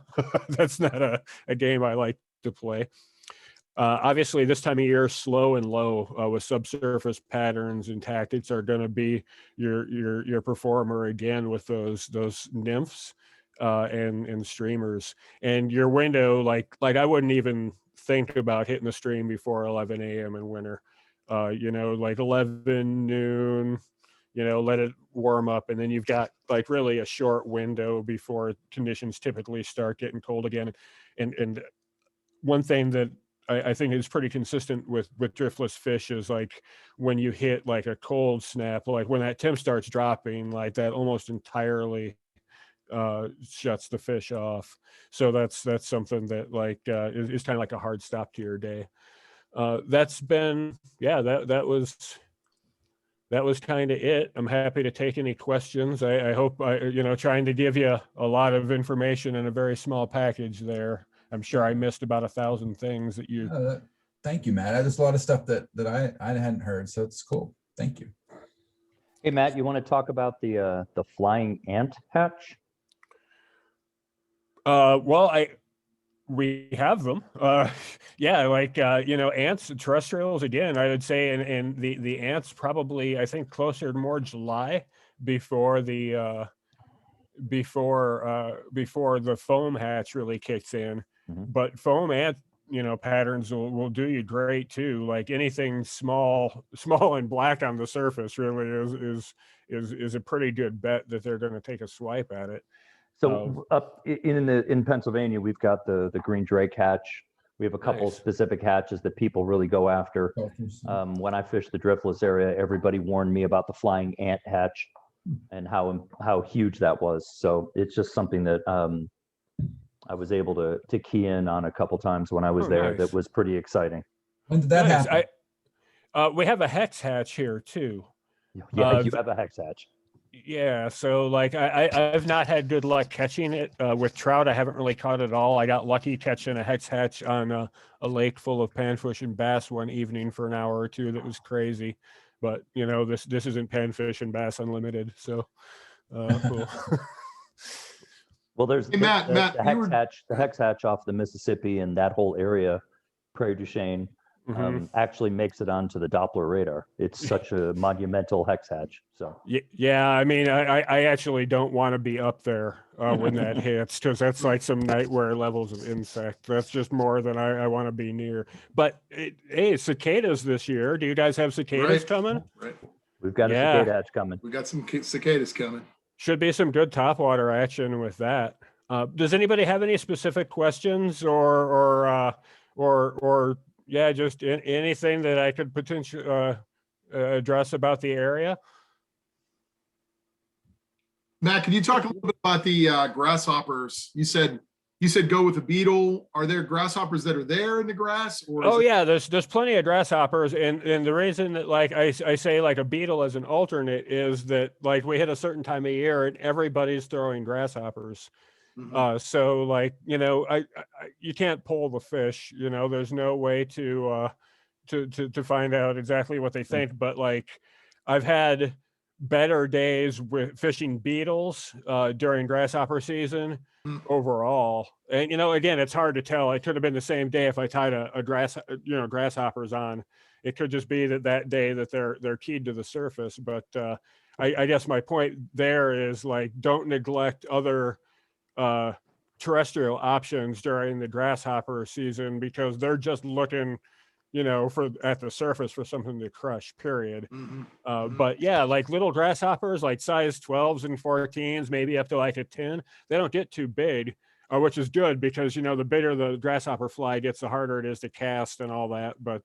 D: That's not a game I like to play. Obviously, this time of year, slow and low with subsurface patterns and tactics are going to be your performer again with those nymphs and streamers. And your window, like I wouldn't even think about hitting the stream before 11 a.m. in winter. Like 11 noon. Let it warm up, and then you've got like really a short window before conditions typically start getting cold again. And one thing that I think is pretty consistent with driftless fish is like when you hit like a cold snap, like when that temp starts dropping, like that almost entirely shuts the fish off. So that's something that like is kind of like a hard stop to your day. That's been, that was kind of it. I'm happy to take any questions. I hope trying to give you a lot of information in a very small package there. I'm sure I missed about 1,000 things that you.
C: Thank you, Matt. There's a lot of stuff that I hadn't heard, so it's cool. Thank you.
B: Hey, Matt, you want to talk about the flying ant hatch?
D: We have them. Ants, terrestrials, again, I would say, and the ants probably, I think, closer to more July before the foam hatch really kicks in. Mm-hmm. But foam ant, patterns will do you great too. Like anything small and black on the surface really is a pretty good bet that they're going to take a swipe at it.
B: So up in Pennsylvania, we've got the green drake hatch. We have a couple specific hatches that people really go after. When I fished the driftless area, everybody warned me about the flying ant hatch and how huge that was. So it's just something that I was able to key in on a couple times when I was there. Nice. That was pretty exciting.
C: When did that happen?
D: We have a hex hatch here too.
B: Yeah, you have a hex hatch.
D: Yeah, so like I've not had good luck catching it with trout. I haven't really caught it at all. I got lucky catching a hex hatch on a lake full of panfish and bass one evening for an hour or two. That was crazy, but this isn't panfish and bass unlimited, so cool.
B: Well, there's the hex hatch off the Mississippi and that whole area, Prairie du Chien. Actually makes it onto the Doppler radar. It's such a monumental hex hatch. So
D: yeah, I mean, I actually don't want to be up there when that hits, because that's like some nightmare levels of insect. That's just more than I want to be near. But hey, cicadas this year. Do you guys have cicadas coming?
A: Right.
B: We've got a cicada hatch coming.
A: We got some cicadas coming.
D: Should be some good topwater action with that. Does anybody have any specific questions or yeah, just anything that I could potentially address about the area?
A: Matt, can you talk a little bit about the grasshoppers? You said you said go with a beetle. Are there grasshoppers that are there in the grass? Or
D: Oh yeah, there's plenty of grasshoppers, and the reason that like I say like a beetle as an alternate is that like we hit a certain time of year and everybody's throwing grasshoppers. So like, you know, I you can't pull the fish, you know, there's no way to find out exactly what they think, but like I've had better days with fishing beetles during grasshopper season overall. And you know, again, it's hard to tell. It could have been the same day if I tied a grasshoppers on. It could just be that day that they're keyed to the surface. But I guess my point there is like, don't neglect other terrestrial options during the grasshopper season, because they're just looking, you know, at the surface for something to crush, period. But yeah, like little grasshoppers, like size 12s and 14s, maybe up to like a 10, they don't get too big, which is good because, you know, the bigger the grasshopper fly gets, the harder it is to cast and all that. But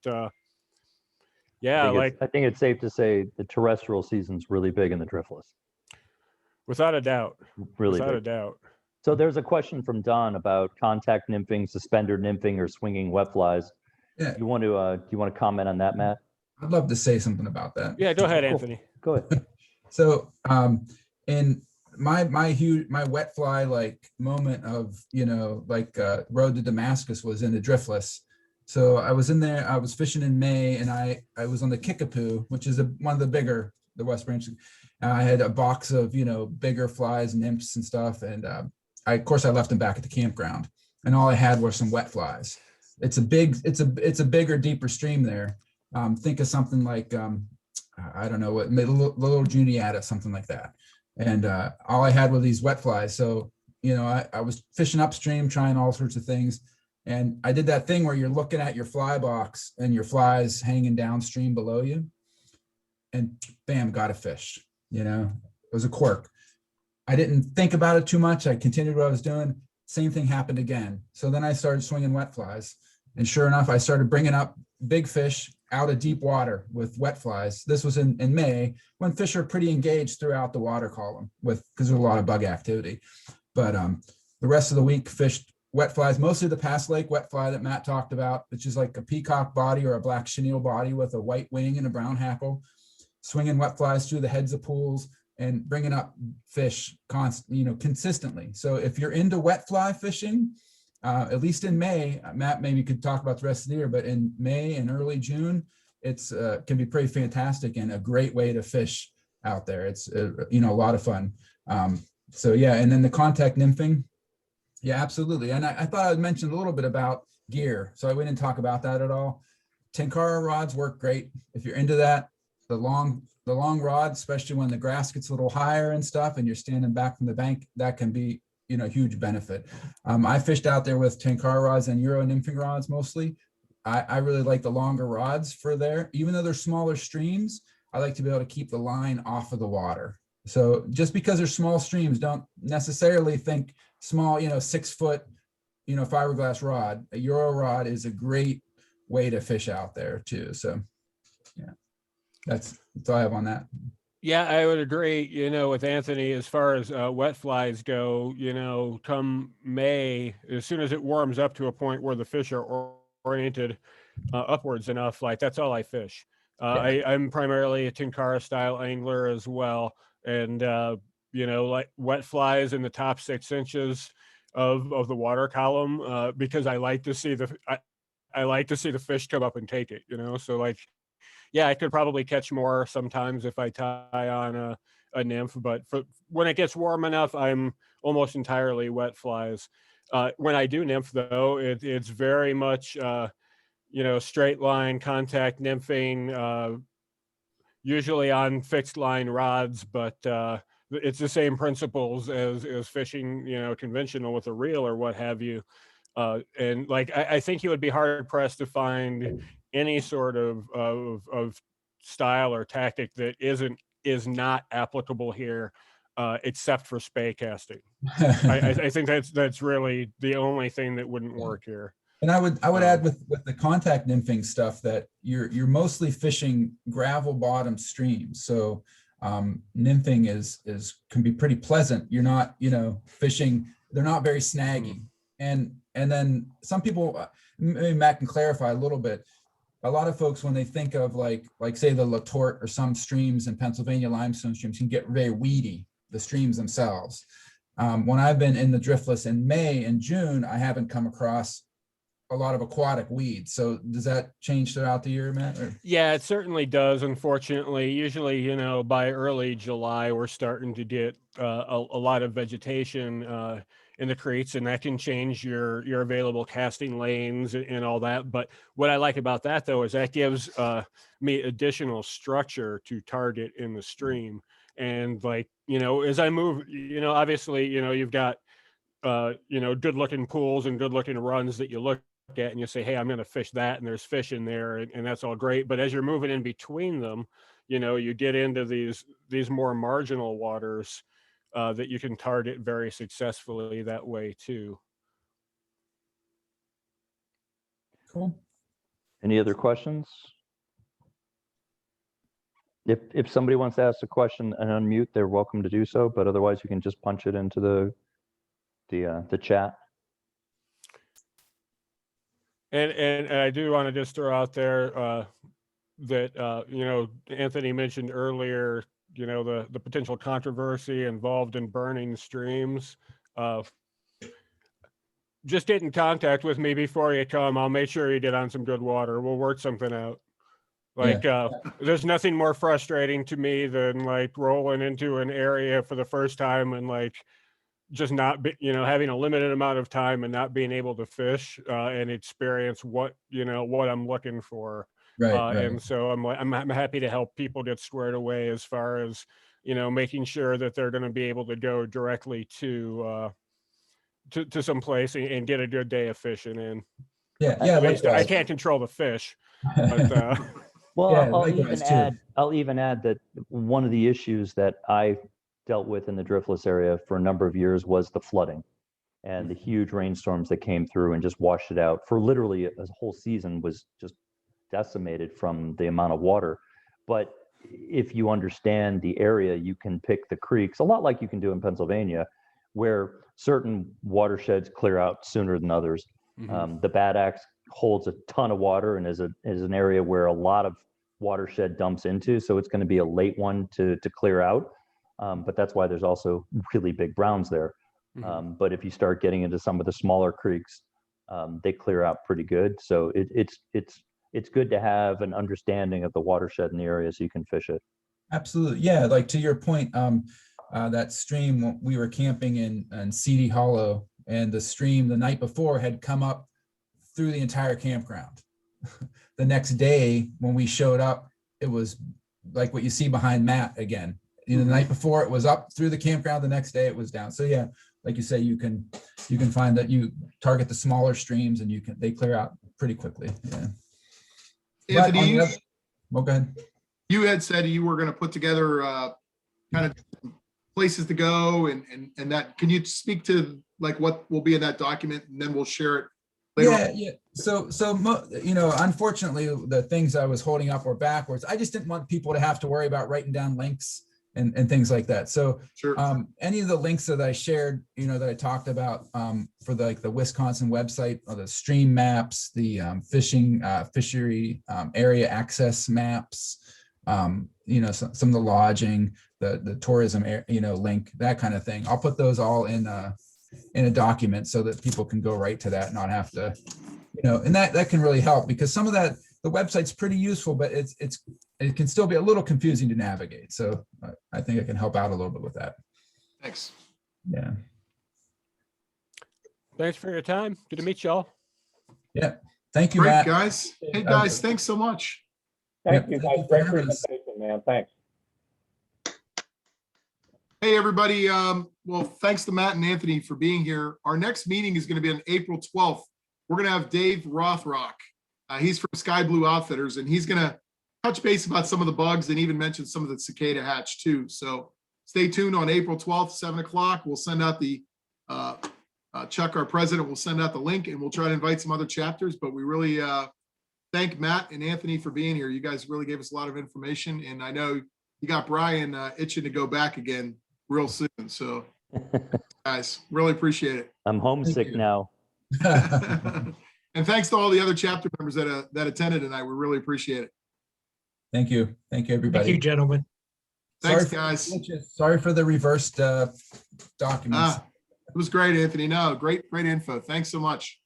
D: yeah,
B: I think it's safe to say the terrestrial season's really big in the Driftless.
D: Without a doubt.
B: Really
D: without
B: big.
D: a doubt.
B: So there's a question from Don about contact nymphing, suspender nymphing, or swinging wet flies.
C: Yeah.
B: Do you want to comment on that, Matt?
C: I'd love to say something about that.
D: Yeah, go ahead,
B: Cool.
D: Anthony.
B: Go ahead.
C: So in my wet fly like moment of, you know, like road to Damascus was in the Driftless. So I was in there, I was fishing in May, and I was on the Kickapoo, which is one of the bigger, the West Branch. I had a box of, you know, bigger flies, nymphs and stuff. And of course I left them back at the campground, and all I had were some wet flies. It's a bigger, deeper stream there. Think of something like, I don't know what, little Juniata, something like that. And all I had were these wet flies. So, you know, I was fishing upstream, trying all sorts of things. And I did that thing where you're looking at your fly box and your flies hanging downstream below you, and bam, got a fish. You know, it was a quirk. I didn't think about it too much. I continued what I was doing. Same thing happened again. So then I started swinging wet flies. And sure enough, I started bringing up big fish out of deep water with wet flies. This was in May, when fish are pretty engaged throughout the water column because there's a lot of bug activity. But the rest of the week fished wet flies, mostly the Pass Lake wet fly that Matt talked about, which is like a peacock body or a black chenille body with a white wing and a brown hackle, swinging wet flies through the heads of pools and bringing up fish consistently. So if you're into wet fly fishing, at least in May, Matt maybe could talk about the rest of the year, but in May and early June, it's can be pretty fantastic and a great way to fish out there. It's a lot of fun. So yeah, and then the contact nymphing, yeah, absolutely. And I thought I'd mention a little bit about gear, so we didn't talk about that at all. Tenkara rods work great if you're into that. The long rod, especially when the grass gets a little higher and stuff, and you're standing back from the bank, that can be huge benefit. I fished out there with Tenkara rods and Euro nymphing rods mostly. I really like the longer rods for there. Even though they're smaller streams, I like to be able to keep the line off of the water. So just because they're small streams, don't necessarily think small, 6 foot, fiberglass rod. A Euro rod is a great way to fish out there too. So yeah, that's all I have on that.
D: Yeah, I would agree, with Anthony, as far as wet flies go, come May, as soon as it warms up to a point where the fish are oriented upwards enough, like that's all I fish. I'm primarily a Tenkara style angler as well. And, like wet flies in the top 6 inches of the water column, because I like to see the fish come up and take it, so like, yeah, I could probably catch more sometimes if I tie on a nymph, but when it gets warm enough, I'm almost entirely wet flies. When I do nymph though, it's very much, straight line contact nymphing, usually on fixed line rods, but it's the same principles as fishing, conventional with a reel or what have you. And like, I think you would be hard pressed to find any sort of style or tactic that is not applicable here, except for spay casting. I think that's really the only thing that wouldn't work here.
C: And I would add with the contact nymphing stuff that you're mostly fishing gravel bottom streams. So nymphing can be pretty pleasant. You're not, fishing, they're not very snaggy. And then some people, maybe Matt can clarify a little bit. A lot of folks, when they think of like say the La Torte or some streams in Pennsylvania, limestone streams can get very weedy, the streams themselves. When I've been in the Driftless in May and June, I haven't come across a lot of aquatic weeds. So does that change throughout the year, Matt? Or?
D: Yeah, it certainly does. Unfortunately, usually, by early July, we're starting to get a lot of vegetation in the creeks, and that can change your available casting lanes and all that. But what I like about that, though, is that gives me additional structure to target in the stream. And as I move, obviously, you've got good looking pools and good looking runs that you look at and you say, hey, I'm going to fish that, and there's fish in there, and that's all great. But as you're moving in between them, you get into these more marginal waters that you can target very successfully that way too.
C: Cool.
B: Any other questions? If somebody wants to ask a question and unmute, they're welcome to do so, but otherwise you can just punch it into the chat.
D: And I do want to just throw out there that Anthony mentioned earlier, the potential controversy involved in burning streams. Just get in contact with me before you come. I'll make sure you get on some good water. We'll work something out. There's nothing more frustrating to me than rolling into an area for the first time and just not having a limited amount of time and not being able to fish and experience what I'm looking for.
C: Right.
D: And so I'm happy to help people get squared away as far as making sure that they're going to be able to go directly to some place and get a good day of fishing in. I can't control the fish, but
B: well,
C: yeah,
B: I'll even add that one of the issues that I dealt with in the Driftless area for a number of years was the flooding and the huge rainstorms that came through and just washed it out for literally a whole season, was just decimated from the amount of water. But if you understand the area, you can pick the creeks, a lot like you can do in Pennsylvania, where certain watersheds clear out sooner than others. Mm-hmm. The Bad Axe holds a ton of water and is an area where a lot of watershed dumps into, so it's going to be a late one to clear out. But that's why there's also really big browns there. Mm-hmm. But if you start getting into some of the smaller creeks, they clear out pretty good. So it's good to have an understanding of the watershed in the area so you can fish it.
C: Absolutely, yeah. Like to your point, that stream, we were camping in Seedy Hollow, and the stream the night before had come up through the entire campground. The next day when we showed up, it was like what you see behind Matt again. The night before it was up through the campground, the next day it was down. So yeah, like you say, you can find that you target the smaller streams and they clear out pretty quickly. Yeah.
A: Anthony,
C: go ahead.
A: You had said you were going to put together kind of places to go and that. Can you speak to what will be in that document, and then we'll share it later on?
C: Yeah. So unfortunately, the things I was holding up were backwards. I just didn't want people to have to worry about writing down links and things like that. So
A: sure.
C: Any of the links that I shared, that I talked about for the Wisconsin website, or the stream maps, the fishery area access maps, some of the lodging, the tourism, link, that kind of thing. I'll put those all in a document so that people can go right to that and not have to, and that can really help, because some of that, the website's pretty useful, but it can still be a little confusing to navigate. So I think I can help out a little bit with that.
A: Thanks.
C: Yeah.
D: Thanks for your time. Good to meet y'all.
C: Yeah. Thank you,
A: Great,
C: Matt.
A: guys. Hey, guys, thanks so much.
E: Thank you, guys. Great presentation, man. Thanks.
A: Hey, everybody. Well, thanks to Matt and Anthony for being here. Our next meeting is going to be on April 12th. We're going to have Dave Rothrock. He's from Sky Blue Outfitters, and he's going to touch base about some of the bugs and even mention some of the cicada hatch too. So stay tuned on April 12th, 7 o'clock. We'll send out the, Chuck, our president, will send out the link, and we'll try to invite some other chapters. But we really thank Matt and Anthony for being here. You guys really gave us a lot of information, and I know you got Brian itching to go back again real soon. So guys, really appreciate it.
B: I'm homesick now.
A: And thanks to all the other chapter members that attended tonight. We really appreciate it.
C: Thank you. Thank you, everybody.
F: Thank you, gentlemen.
A: Thanks,
C: Sorry for the
A: guys.
C: glitches. Sorry for the reversed documents.
A: It was great, Anthony. No, great info. Thanks so much.